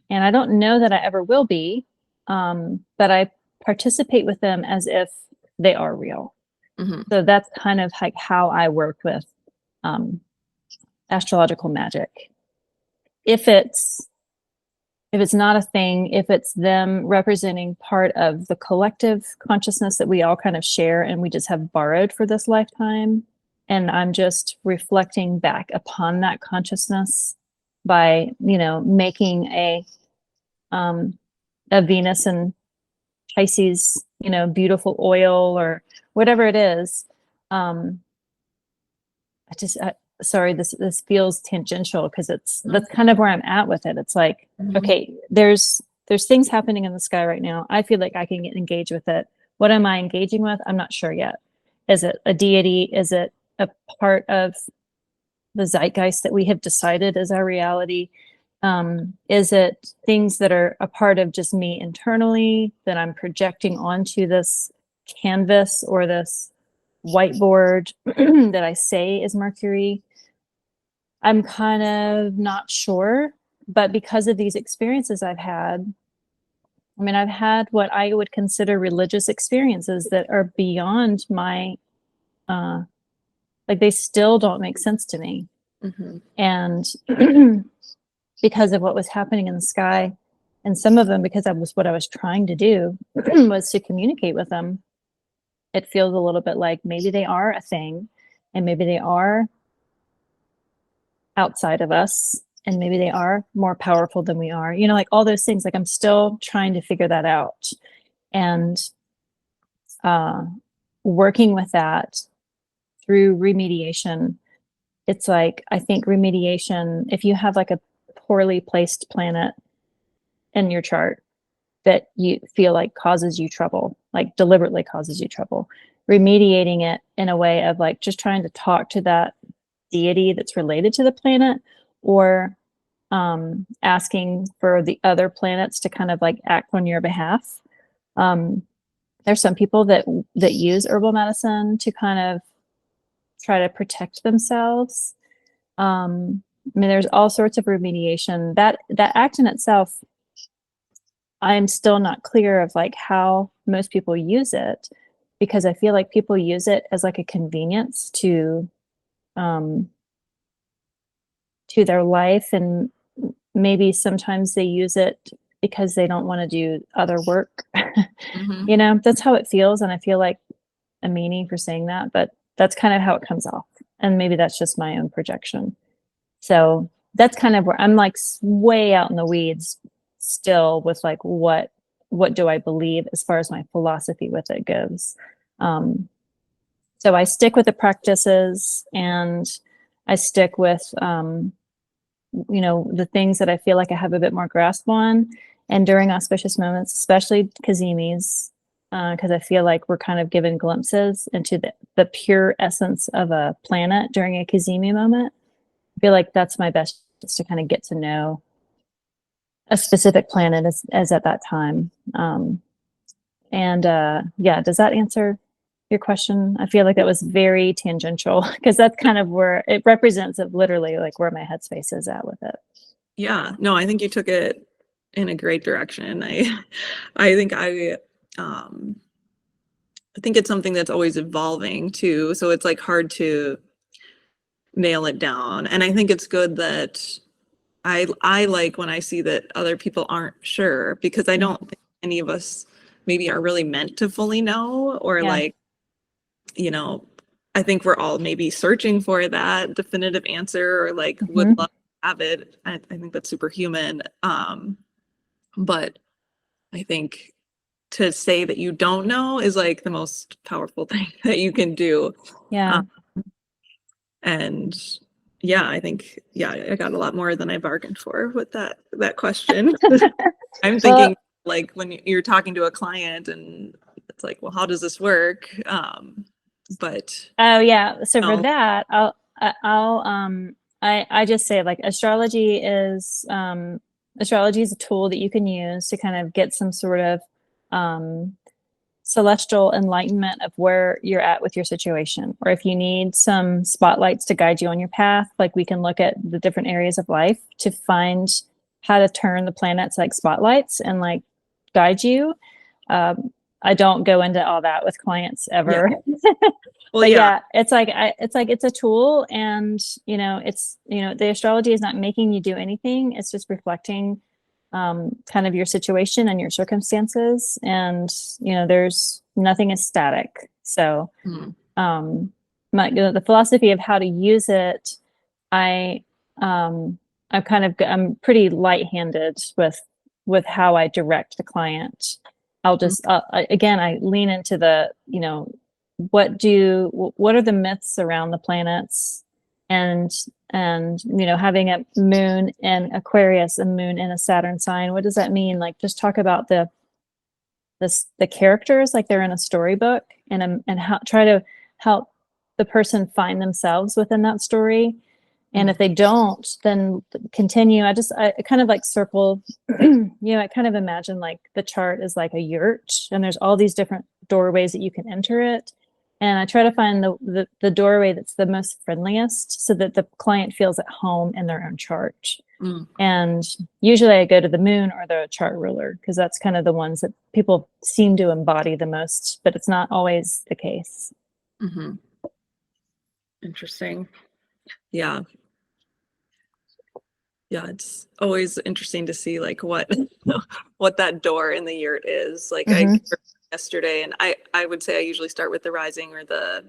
and I don't know that I ever will be. But I participate with them as if they are real. So that's kind of like how I work with astrological magic. If it's not a thing, if it's them representing part of the collective consciousness that we all kind of share and we just have borrowed for this lifetime, and I'm just reflecting back upon that consciousness by, you know, making a Venus and Pisces, you know, beautiful oil or whatever it is. Sorry, this feels tangential, because that's kind of where I'm at with it. It's like, okay, there's things happening in the sky right now. I feel like I can get engaged with it. What am I engaging with? I'm not sure yet. Is it a deity? Is it a part of the zeitgeist that we have decided is our reality? Is it things that are a part of just me internally that I'm projecting onto this canvas or this whiteboard that I say is Mercury? I'm kind of not sure, but because of these experiences I've had, I mean, I've had what I would consider religious experiences that are beyond my, like they still don't make sense to me. And because of what was happening in the sky, and some of them because that was what I was trying to do was to communicate with them, it feels a little bit like maybe they are a thing, and maybe they are outside of us, and maybe they are more powerful than we are, you know, like all those things. Like I'm still trying to figure that out, and working with that through remediation. It's like, I think remediation, if you have like a poorly placed planet in your chart that you feel like causes you trouble, like deliberately causes you trouble, remediating it in a way of like just trying to talk to that deity that's related to the planet, or asking for the other planets to kind of like act on your behalf. There's some people that use herbal medicine to kind of try to protect themselves. I mean, there's all sorts of remediation. That act in itself, I'm still not clear of like how most people use it, because I feel like people use it as like a convenience to their life, and maybe sometimes they use it because they don't want to do other work. Mhm. You know, that's how it feels, and I feel like a meaning for saying that, but that's kind of how it comes off, and maybe that's just my own projection. So that's kind of where I'm like way out in the weeds still with like what do I believe as far as my philosophy with it goes. So I stick with the practices, and I stick with you know, the things that I feel like I have a bit more grasp on. And during auspicious moments, especially Kazimis, because I feel like we're kind of given glimpses into the pure essence of a planet during a Kazimi moment. I feel like that's my best, is to kind of get to know a specific planet as at that time. Yeah, does that answer your question? I feel like that was very tangential, because that's kind of where it represents of literally like where my headspace is at with it. Yeah, no, I think you took it in a great direction. I think I think it's something that's always evolving too. So it's like hard to nail it down. And I think it's good that I like when I see that other people aren't sure, because I don't think any of us maybe are really meant to fully know, or Yeah. like, you know, I think we're all maybe searching for that definitive answer, or like would love to have it. I think that's superhuman. But I think to say that you don't know is like the most powerful thing that you can do. Yeah. And yeah, I think, yeah, I got a lot more than I bargained for with that question. I'm thinking like when you're talking to a client and it's like, well, how does this work? But Oh yeah. So for no. that, I just say like astrology is a tool that you can use to kind of get some sort of celestial enlightenment of where you're at with your situation. Or if you need some spotlights to guide you on your path, like we can look at the different areas of life to find how to turn the planets like spotlights and like guide you. I don't go into all that with clients ever. Yeah. Well, But yeah. yeah, it's a tool, and you know, the astrology is not making you do anything. It's just reflecting kind of your situation and your circumstances, and you know, there's nothing is static. So Mhm. the philosophy of how to use it, I I'm pretty light-handed with how I direct the client. I'll just again, I lean into the, you know, what are the myths around the planets, and you know, having a moon in Aquarius, a moon in a Saturn sign, what does that mean? Like, just talk about the characters like they're in a storybook, and how try to help the person find themselves within that story. And if they don't, then continue. I kind of like circle, you know, I kind of imagine like the chart is like a yurt, and there's all these different doorways that you can enter it. And I try to find the doorway that's the most friendliest, so that the client feels at home in their own chart. Mm. And usually I go to the moon or the chart ruler, because that's kind of the ones that people seem to embody the most, but it's not always the case. Mm-hmm. Interesting. Yeah. Yeah, it's always interesting to see like what what that door in the yurt is. Like yesterday, and I would say I usually start with the rising or the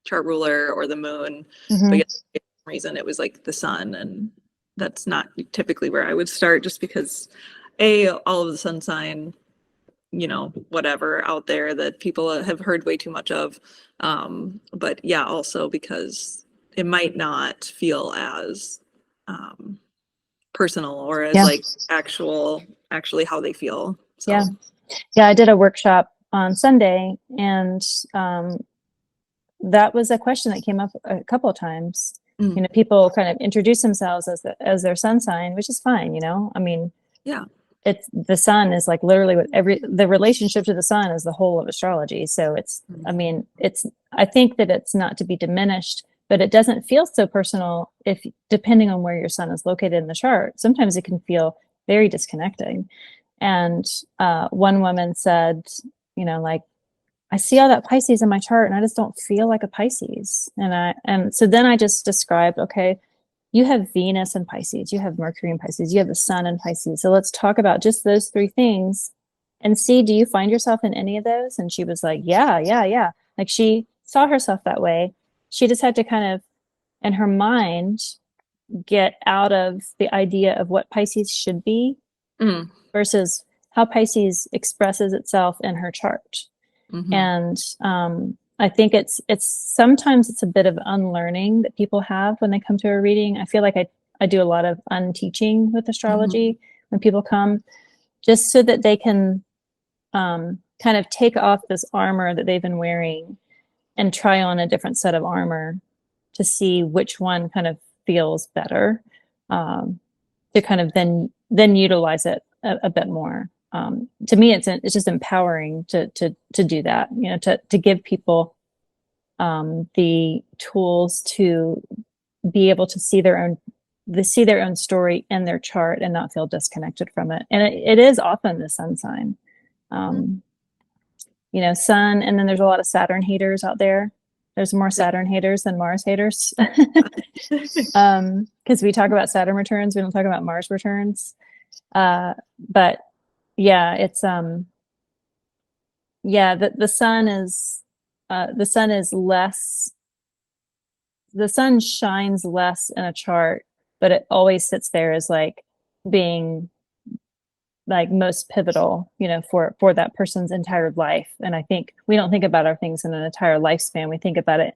chart ruler or the moon. But yeah, for some reason it was like the sun, and that's not typically where I would start, just because all of the sun sign, you know, whatever out there that people have heard way too much of. But yeah, also because it might not feel as personal, or as like actually how they feel. So Yeah, I did a workshop on Sunday, and that was a question that came up a couple of times. Mm. You know, people kind of introduce themselves as their sun sign, which is fine, you know. I mean, Yeah. it's the sun is like literally what the relationship to the sun is the whole of astrology. So it's, I mean, I think that it's not to be diminished, but it doesn't feel so personal if depending on where your sun is located in the chart. Sometimes it can feel very disconnecting. And one woman said, you know, like, I see all that Pisces in my chart and I just don't feel like a Pisces. And so then I just described, okay, you have Venus in Pisces, you have Mercury in Pisces, you have the sun in Pisces. So let's talk about just those three things and see, do you find yourself in any of those? And she was like, yeah. Like she saw herself that way. She just had to kind of, in her mind, get out of the idea of what Pisces should be Mm. versus how Pisces expresses itself in her chart. Mm-hmm. And I think it's sometimes it's a bit of unlearning that people have when they come to a reading. I feel like I do a lot of unteaching with astrology when people come, just so that they can kind of take off this armor that they've been wearing and try on a different set of armor to see which one kind of feels better, to kind of then utilize it a bit more. To me, it's just empowering to do that, you know, to give people the tools to be able to see their own story in their chart and not feel disconnected from it. And it is often the sun sign, you know, sun, and then there's a lot of Saturn haters out there. There's more Saturn haters than Mars haters. Because we talk about Saturn returns, we don't talk about Mars returns. But yeah, it's the sun is less, the sun shines less in a chart, but it always sits there as like being like most pivotal, you know, for that person's entire life. And I think we don't think about our things in an entire lifespan. We think about it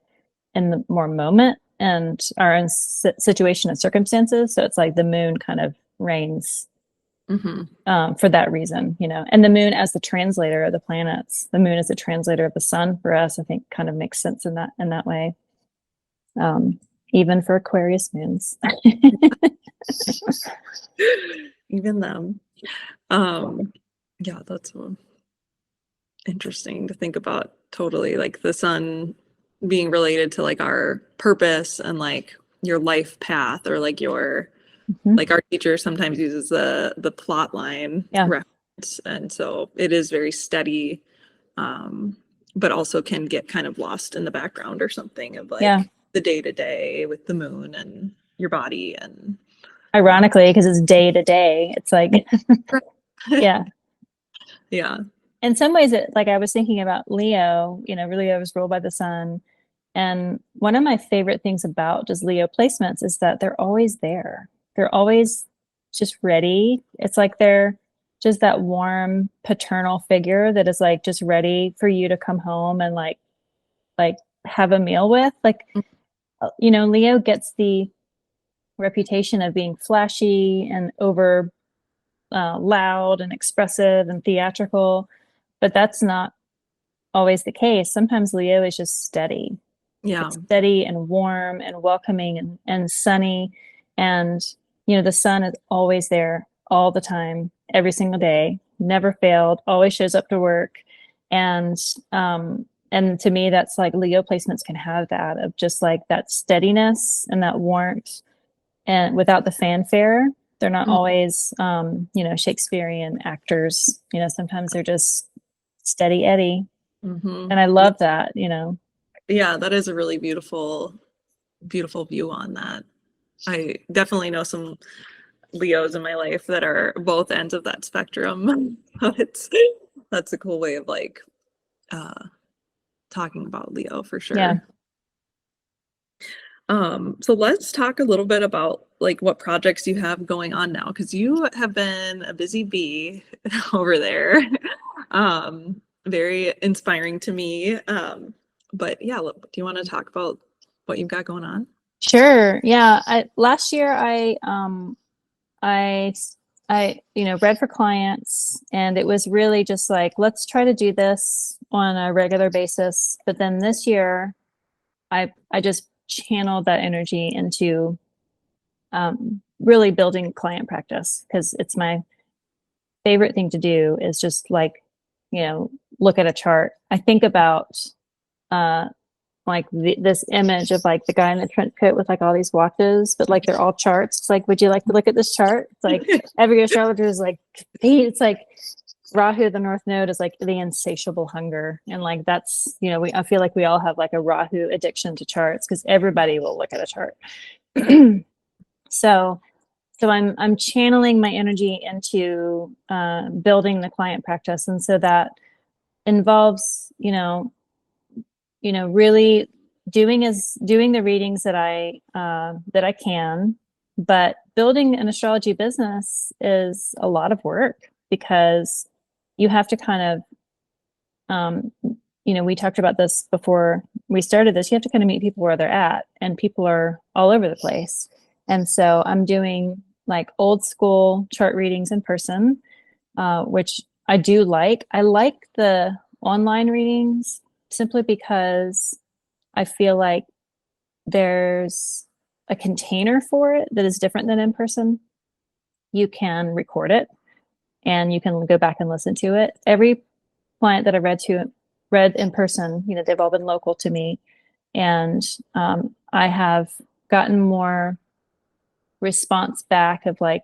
in the more moment and our own situation and circumstances. So it's like the moon kind of reigns for that reason, you know. And the moon as the translator of the planets, the moon as the translator of the sun for us, I think kind of makes sense in that way. Even for Aquarius moons. Even them. Yeah, that's interesting to think about. Totally, like the sun being related to like our purpose and like your life path, or like your like our teacher sometimes uses the plot line reference, and so it is very steady, but also can get kind of lost in the background or something of like the day to day with the moon and your body. And ironically, because it's day to day, it's like yeah. In some ways, it, like I was thinking about Leo, you know, really I was ruled by the sun. And one of my favorite things about just Leo placements is that they're always there. They're always just ready. It's like they're just that warm paternal figure that is like just ready for you to come home and like have a meal with. Like, you know, Leo gets the reputation of being flashy and over loud and expressive and theatrical, but that's not always the case. Sometimes Leo is just steady. It's steady and warm and welcoming and sunny. And, you know, the sun is always there all the time, every single day, never failed, always shows up to work. And to me, that's like Leo placements can have that of just like that steadiness and that warmth, and without the fanfare. They're not always, you know, Shakespearean actors. You know, sometimes they're just steady Eddie. And I love that, you know. Yeah, that is a really beautiful view on that. I definitely know some Leos in my life that are both ends of that spectrum. That's a cool way of like talking about Leo for sure. Yeah. So let's talk a little bit about like what projects you have going on now, because you have been a busy bee over there. Very inspiring to me. But yeah, do you want to talk about what you've got going on? Sure. Yeah. Last year I you know, read for clients, and it was really just like, let's try to do this on a regular basis. But then this year I just channeled that energy into really building client practice, because it's my favorite thing to do is just like, look at a chart. I think about like this image of like the guy in the trench coat with like all these watches, but like they're all charts. It's like, would you like to look at this chart? It's like every astrologer is like, it's like Rahu, the North Node, is like the insatiable hunger. And like that's, I feel like we all have like a Rahu addiction to charts, because everybody will look at a chart. So I'm channeling my energy into building the client practice. And so that involves, really doing the readings that I can, but building an astrology business is a lot of work, because you have to kind of, we talked about this before we started this, you have to kind of meet people where they're at, and people are all over the place. And so I'm doing like old school chart readings in person, which I do like. I like the online readings simply because I feel like there's a container for it that is different than in person. You can record it and you can go back and listen to it. Every client that I read in person, they've all been local to me. And I have gotten more response back of like,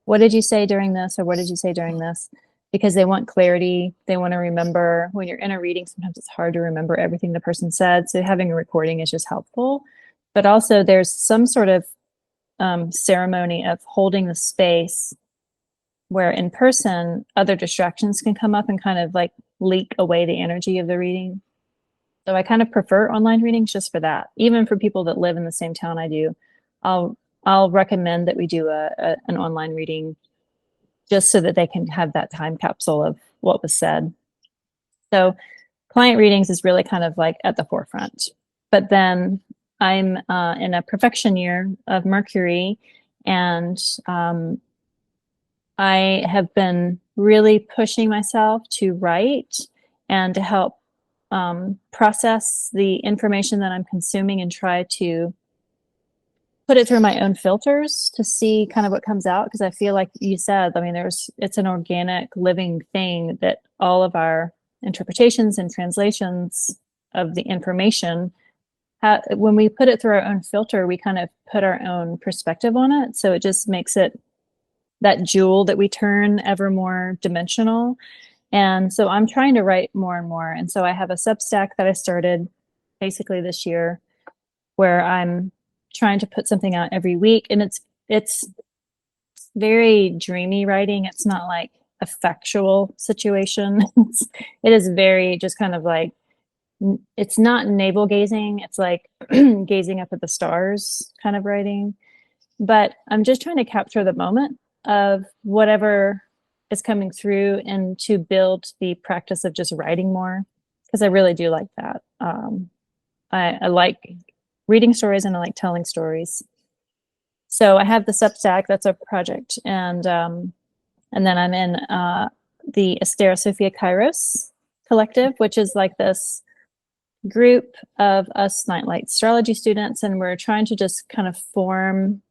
what did you say during this? Or what did you say during this? Because they want clarity. They want to remember. When you're in a reading, sometimes it's hard to remember everything the person said. So having a recording is just helpful. But also there's some sort of ceremony of holding the space, where in person, other distractions can come up and kind of like leak away the energy of the reading. So I kind of prefer online readings just for that. Even for people that live in the same town I do, I'll recommend that we do an online reading, just so that they can have that time capsule of what was said. So client readings is really kind of like at the forefront. But then I'm in a perfection year of Mercury, and I have been really pushing myself to write and to help process the information that I'm consuming and try to put it through my own filters to see kind of what comes out. Because I feel like you said, I mean, it's an organic living thing, that all of our interpretations and translations of the information, when we put it through our own filter, we kind of put our own perspective on it. So it just makes it that jewel that we turn ever more dimensional. And so I'm trying to write more and more. And so I have a Substack that I started basically this year, where I'm trying to put something out every week. And it's very dreamy writing. It's not like a factual situation. It is very just kind of like, it's not navel gazing. It's like gazing up at the stars kind of writing. But I'm just trying to capture the moment of whatever is coming through, and to build the practice of just writing more, because I really do like that. I like reading stories, and I like telling stories. So I have the Substack, that's a project, and then I'm in the Astera Sophia Kairos collective, which is like this group of us Nightlight astrology students, and we're trying to just kind of form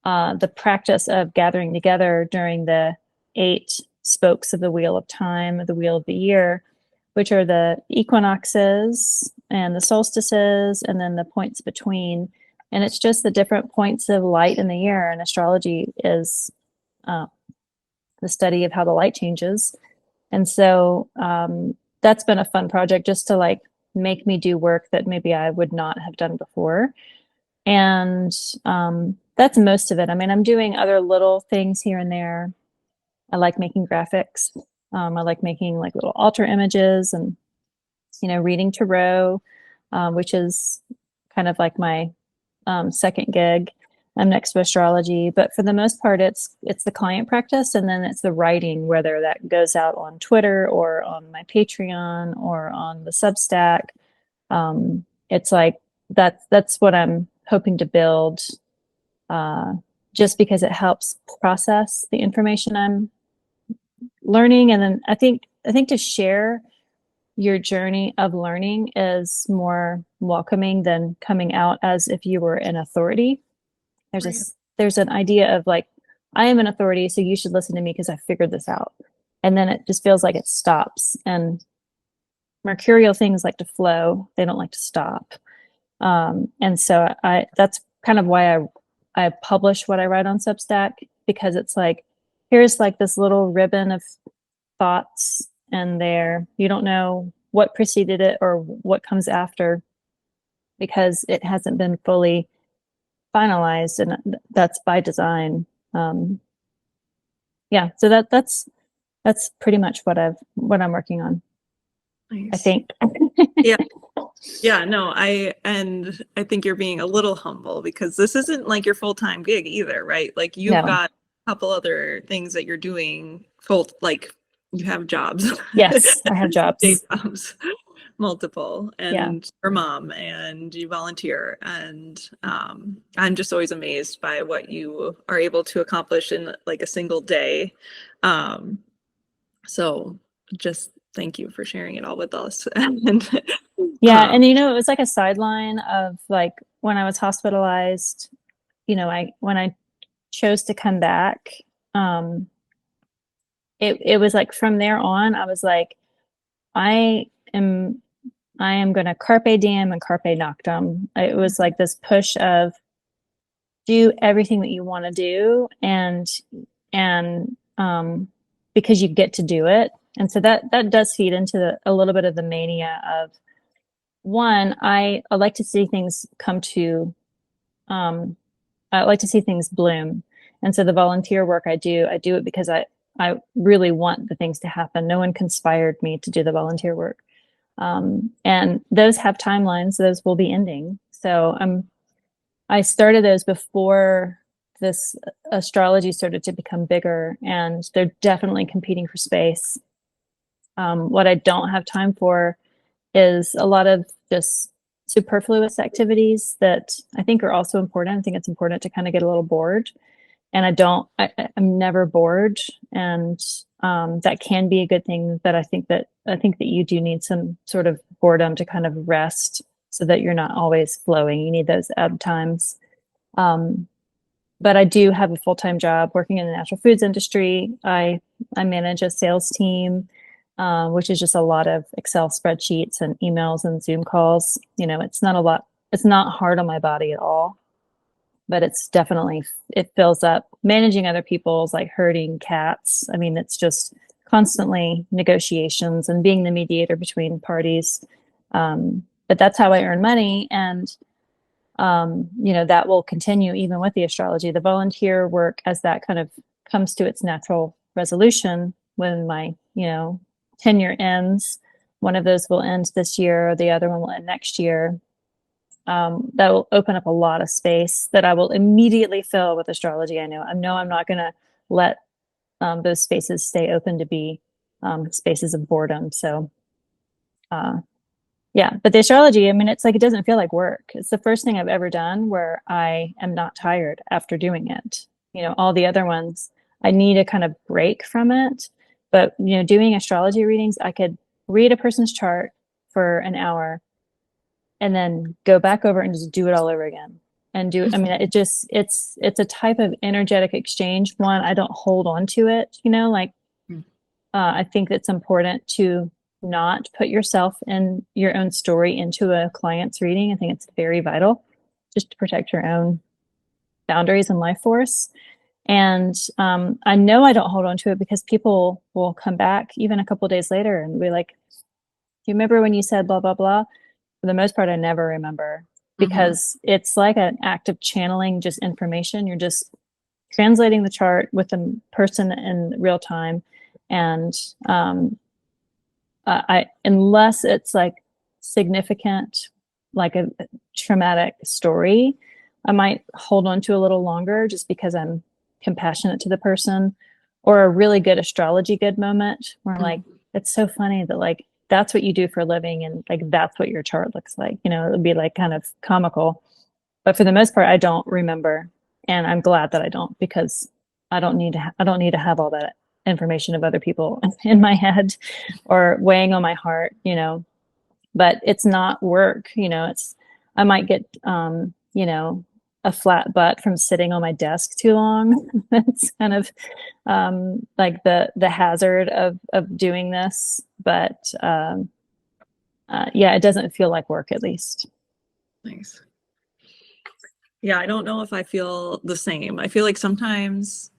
the practice of gathering together during the 8 spokes of the wheel of time, the wheel of the year, which are the equinoxes and the solstices, and then the points between. And it's just the different points of light in the year. And astrology is the study of how the light changes. And so that's been a fun project, just to like make me do work that maybe I would not have done before. And that's most of it. I mean, I'm doing other little things here and there. I like making graphics. I like making like little altar images, and reading tarot, which is kind of like my second gig. I'm next to astrology, but for the most part, it's the client practice, and then it's the writing, whether that goes out on Twitter or on my Patreon or on the Substack. It's like that's what I'm hoping to build, just because it helps process the information I'm learning. And then I think to share your journey of learning is more welcoming than coming out as if you were an authority. There's Right. there's an idea of like, I am an authority, so you should listen to me because I figured this out. And then it just feels like it stops. And mercurial things like to flow; they don't like to stop. And so that's kind of why I publish what I write on Substack, because it's like, here's like this little ribbon of thoughts, and there you don't know what preceded it or what comes after because it hasn't been fully finalized, and that's by design. Yeah, so that's pretty much what I'm working on. I Nice. think. Yeah. Yeah, no, I think you're being a little humble because this isn't like your full-time gig either, right? Like you've No. got a couple other things that you're doing full, like you have jobs. Yes, I have Day jobs. jobs, multiple, Yeah. and your mom, and you volunteer, and I'm just always amazed by what you are able to accomplish in like a single day. So just thank you for sharing it all with us. And Yeah, um, and it was like a sideline of like when I was hospitalized, when I chose to come back, um, it was like from there on, I was like, I am I am gonna carpe diem and carpe noctem. It was like this push of do everything that you want to do, and because you get to do it. And so that does feed into a little bit of the mania of one, I like to see things come to um I like to see things bloom. And so the volunteer work I do it because I really want the things to happen. No one conspired me to do the volunteer work. And those have timelines, those will be ending. So I started those before this astrology started to become bigger, and they're definitely competing for space. What I don't have time for is a lot of just superfluous activities that I think are also important. I think it's important to kind of get a little bored, and I'm never bored, and that can be a good thing. But I think that you do need some sort of boredom to kind of rest, so that you're not always flowing. You need those ebb times. Um, but I do have a full-time job working in the natural foods industry. I manage a sales team, which is just a lot of Excel spreadsheets and emails and Zoom calls. It's not a lot. It's not hard on my body at all, but it's definitely, it fills up. Managing other people's like herding cats. I mean, it's just constantly negotiations and being the mediator between parties. But that's how I earn money, and that will continue even with the astrology. The volunteer work, as that kind of comes to its natural resolution when my, tenure ends. One of those will end this year, the other one will end next year. That will open up a lot of space that I will immediately fill with astrology. I know I'm not going to let those spaces stay open to be spaces of boredom. So, yeah, but the astrology, I mean, it's like it doesn't feel like work. It's the first thing I've ever done where I am not tired after doing it. All the other ones, I need a kind of break from it. But, doing astrology readings, I could read a person's chart for an hour and then go back over and just do it all over again. I mean, it's a type of energetic exchange. One, I don't hold on to it, I think it's important to not put yourself and your own story into a client's reading. I think it's very vital just to protect your own boundaries and life force. And I know I don't hold on to it because people will come back even a couple of days later and be like, "Do you remember when you said blah, blah, blah?" For the most part, I never remember because it's like an act of channeling just information. You're just translating the chart with the person in real time. And unless it's like significant, like a traumatic story, I might hold on to a little longer just because I'm compassionate to the person, or a really good astrology good moment where I'm like, it's so funny that like that's what you do for a living, and like that's what your chart looks like. It would be like kind of comical. But for the most part, I don't remember, and I'm glad that I don't, because I don't need to have all that information of other people in my head or weighing on my heart, you know, but it's not work, you know, I might get, you know, a flat butt from sitting on my desk too long. It's kind of like the hazard of doing this, but yeah, it doesn't feel like work, at least. Nice. Yeah, I don't know if I feel the same. I feel like sometimes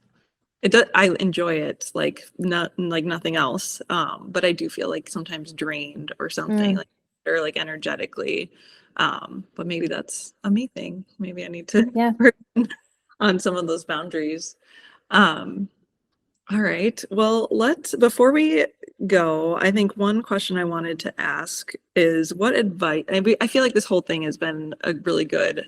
it does, I enjoy it like not like nothing else. But I do feel like sometimes drained or something like, or like energetically. But maybe that's a me thing. Maybe I need to work on some of those boundaries. All right. Well, before we go, I think one question I wanted to ask is what advice, I feel like this whole thing has been a really good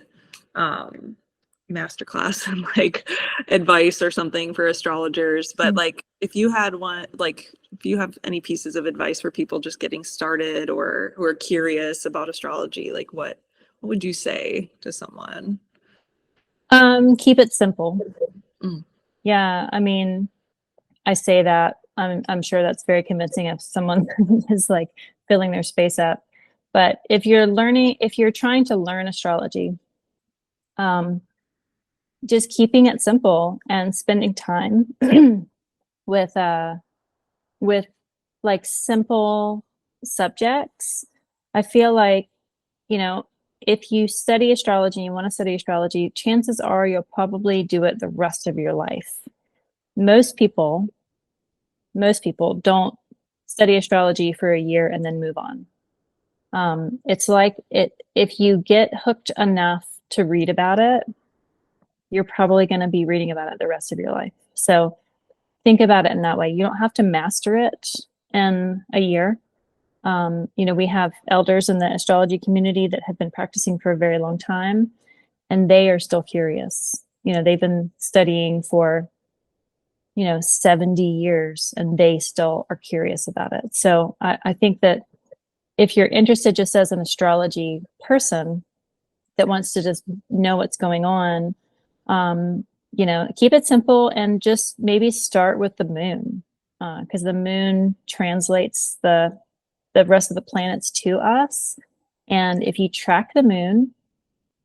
masterclass and like advice or something for astrologers. But like if you had one, like if you have any pieces of advice for people just getting started or who are curious about astrology, like what would you say to someone? Keep it simple. Mm. Yeah, I mean, I say that I'm sure that's very convincing if someone is like filling their space up. But if you're trying to learn astrology, um, just keeping it simple and spending time with with like simple subjects. I feel like, you know, if you study astrology and you want to study astrology, chances are you'll probably do it the rest of your life. Most people don't study astrology for a year and then move on. It's like if you get hooked enough to read about it, you're probably going to be reading about it the rest of your life. So think about it in that way. You don't have to master it in a year. You know, we have elders in the astrology community that have been practicing for a very long time, and they are still curious. You know, they've been studying for, 70 years, and they still are curious about it. So I think that if you're interested just as an astrology person that wants to just know what's going on, keep it simple and just maybe start with the moon, because the moon translates the rest of the planets to us. And if you track the moon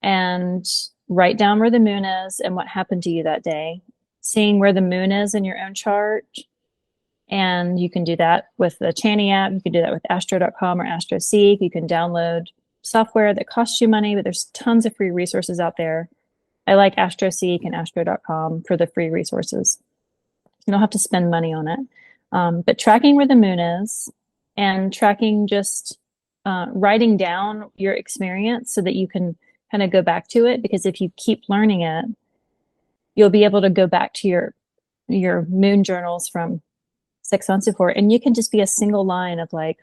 and write down where the moon is and what happened to you that day, seeing where the moon is in your own chart, and you can do that with the Chani app. You can do that with astro.com or AstroSeek. You can download software that costs you money, but there's tons of free resources out there. I like AstroSeek and astro.com for the free resources. You don't have to spend money on it. But tracking where the moon is and tracking just writing down your experience so that you can kind of go back to it, because if you keep learning it, you'll be able to go back to your moon journals from 6 months before, and you can just be a single line of like,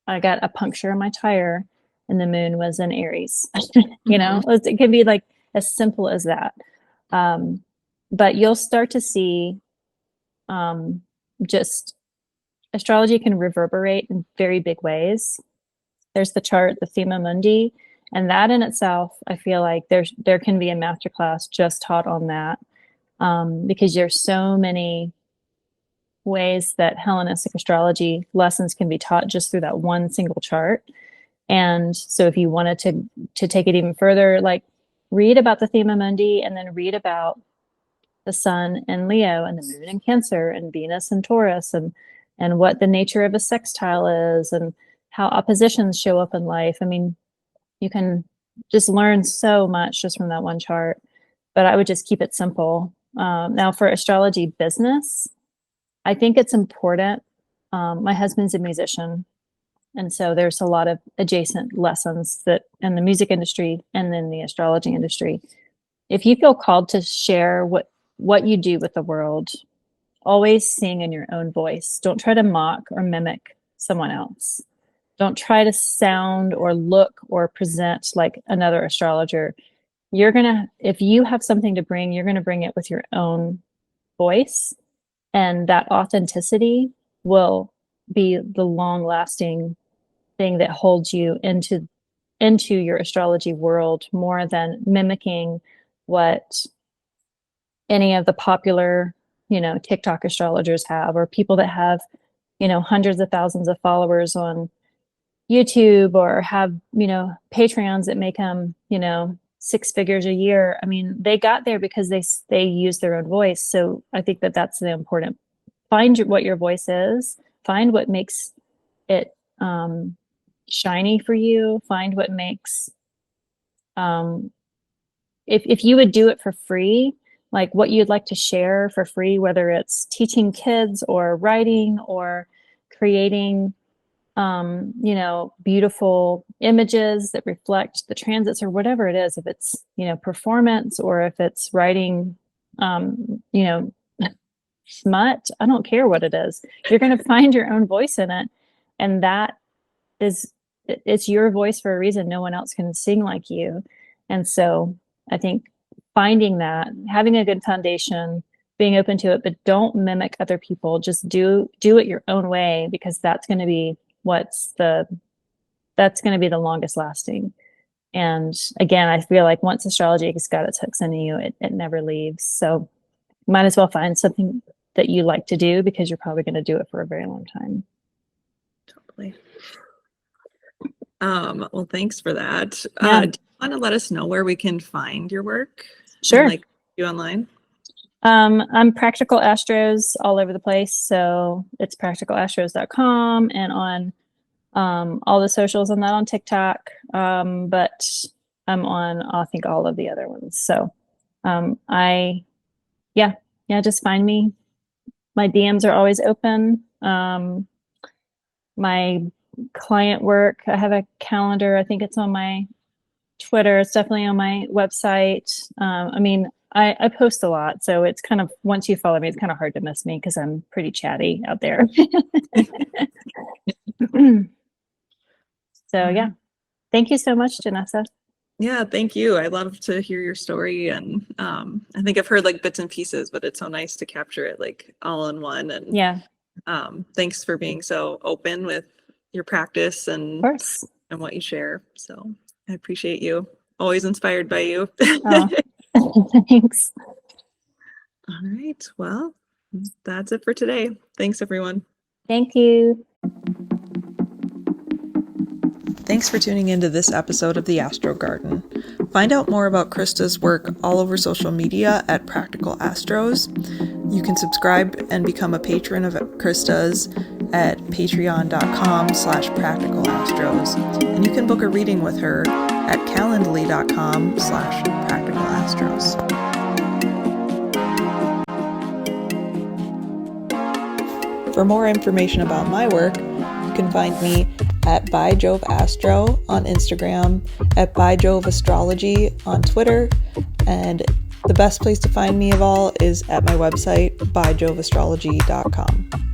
I got a puncture in my tire and the moon was in Aries. It can be like as simple as that. But you'll start to see just astrology can reverberate in very big ways. There's the chart, the Thema Mundi, and that in itself, I feel like there can be a masterclass just taught on that, because there's so many ways that Hellenistic astrology lessons can be taught just through that one single chart. And so if you wanted to take it even further, like read about the Thema Mundi and then read about the sun in Leo and the moon in Cancer and Venus in Taurus, and what the nature of a sextile is and how oppositions show up in life. I mean, you can just learn so much just from that one chart, but I would just keep it simple. Now for astrology business, I think it's important. My husband's a musician, and so there's a lot of adjacent lessons that in the music industry and in the astrology industry. If you feel called to share what you do with the world, always sing in your own voice. Don't try to mock or mimic someone else. Don't try to sound or look or present like another astrologer. If you have something to bring, you're gonna bring it with your own voice, and that authenticity will be the long-lasting thing that holds you into your astrology world, more than mimicking what any of the popular TikTok astrologers have, or people that have, hundreds of thousands of followers on YouTube, or have, Patreons that make them, 6 figures a year. I mean, they got there because they use their own voice. So I think that that's the important. Find what your voice is. Find what makes it shiny for you. Find what makes, if you would do it for free, like what you'd like to share for free, whether it's teaching kids or writing or creating, beautiful images that reflect the transits or whatever it is, if it's, performance, or if it's writing, smut, I don't care what it is. You're going to find your own voice in it. And it's your voice for a reason. No one else can sing like you. And so I think finding that, having a good foundation, being open to it, but don't mimic other people. Just do it your own way, because that's going to be the longest lasting. And again, I feel like once astrology has got its hooks into you, it never leaves. So might as well find something that you like to do, because you're probably going to do it for a very long time. Totally. Well, thanks for that. Yeah. Do you want to let us know where we can find your work? Sure. And, you online? I'm Practical Astros all over the place. So it's practicalastros.com, and on all the socials. I'm not on TikTok, but I'm on, I think, all of the other ones. So just find me. My DMs are always open. My client work, I have a calendar. I think it's on my Twitter. It's definitely on my website. I post a lot, so it's kind of, once you follow me, it's kind of hard to miss me because I'm pretty chatty out there. So yeah, thank you so much, Janessa. Yeah, thank you. I love to hear your story, and I think I've heard bits and pieces, but it's so nice to capture it all in one. And yeah, thanks for being so open with your practice and what you share. So I appreciate you. Always inspired by you. Thanks. All right. Well, that's it for today. Thanks, everyone. Thank you. Thanks for tuning into this episode of the Astro Garden. Find out more about Christa's work all over social media at Practical Astros. You can subscribe and become a patron of Christa's at patreon.com/practicalastros. And you can book a reading with her at calendly.com/practicalastros. For more information about my work, you can find me at By Jove Astro on Instagram, at By Jove Astrology on Twitter, and the best place to find me of all is at my website, byjoveastrology.com.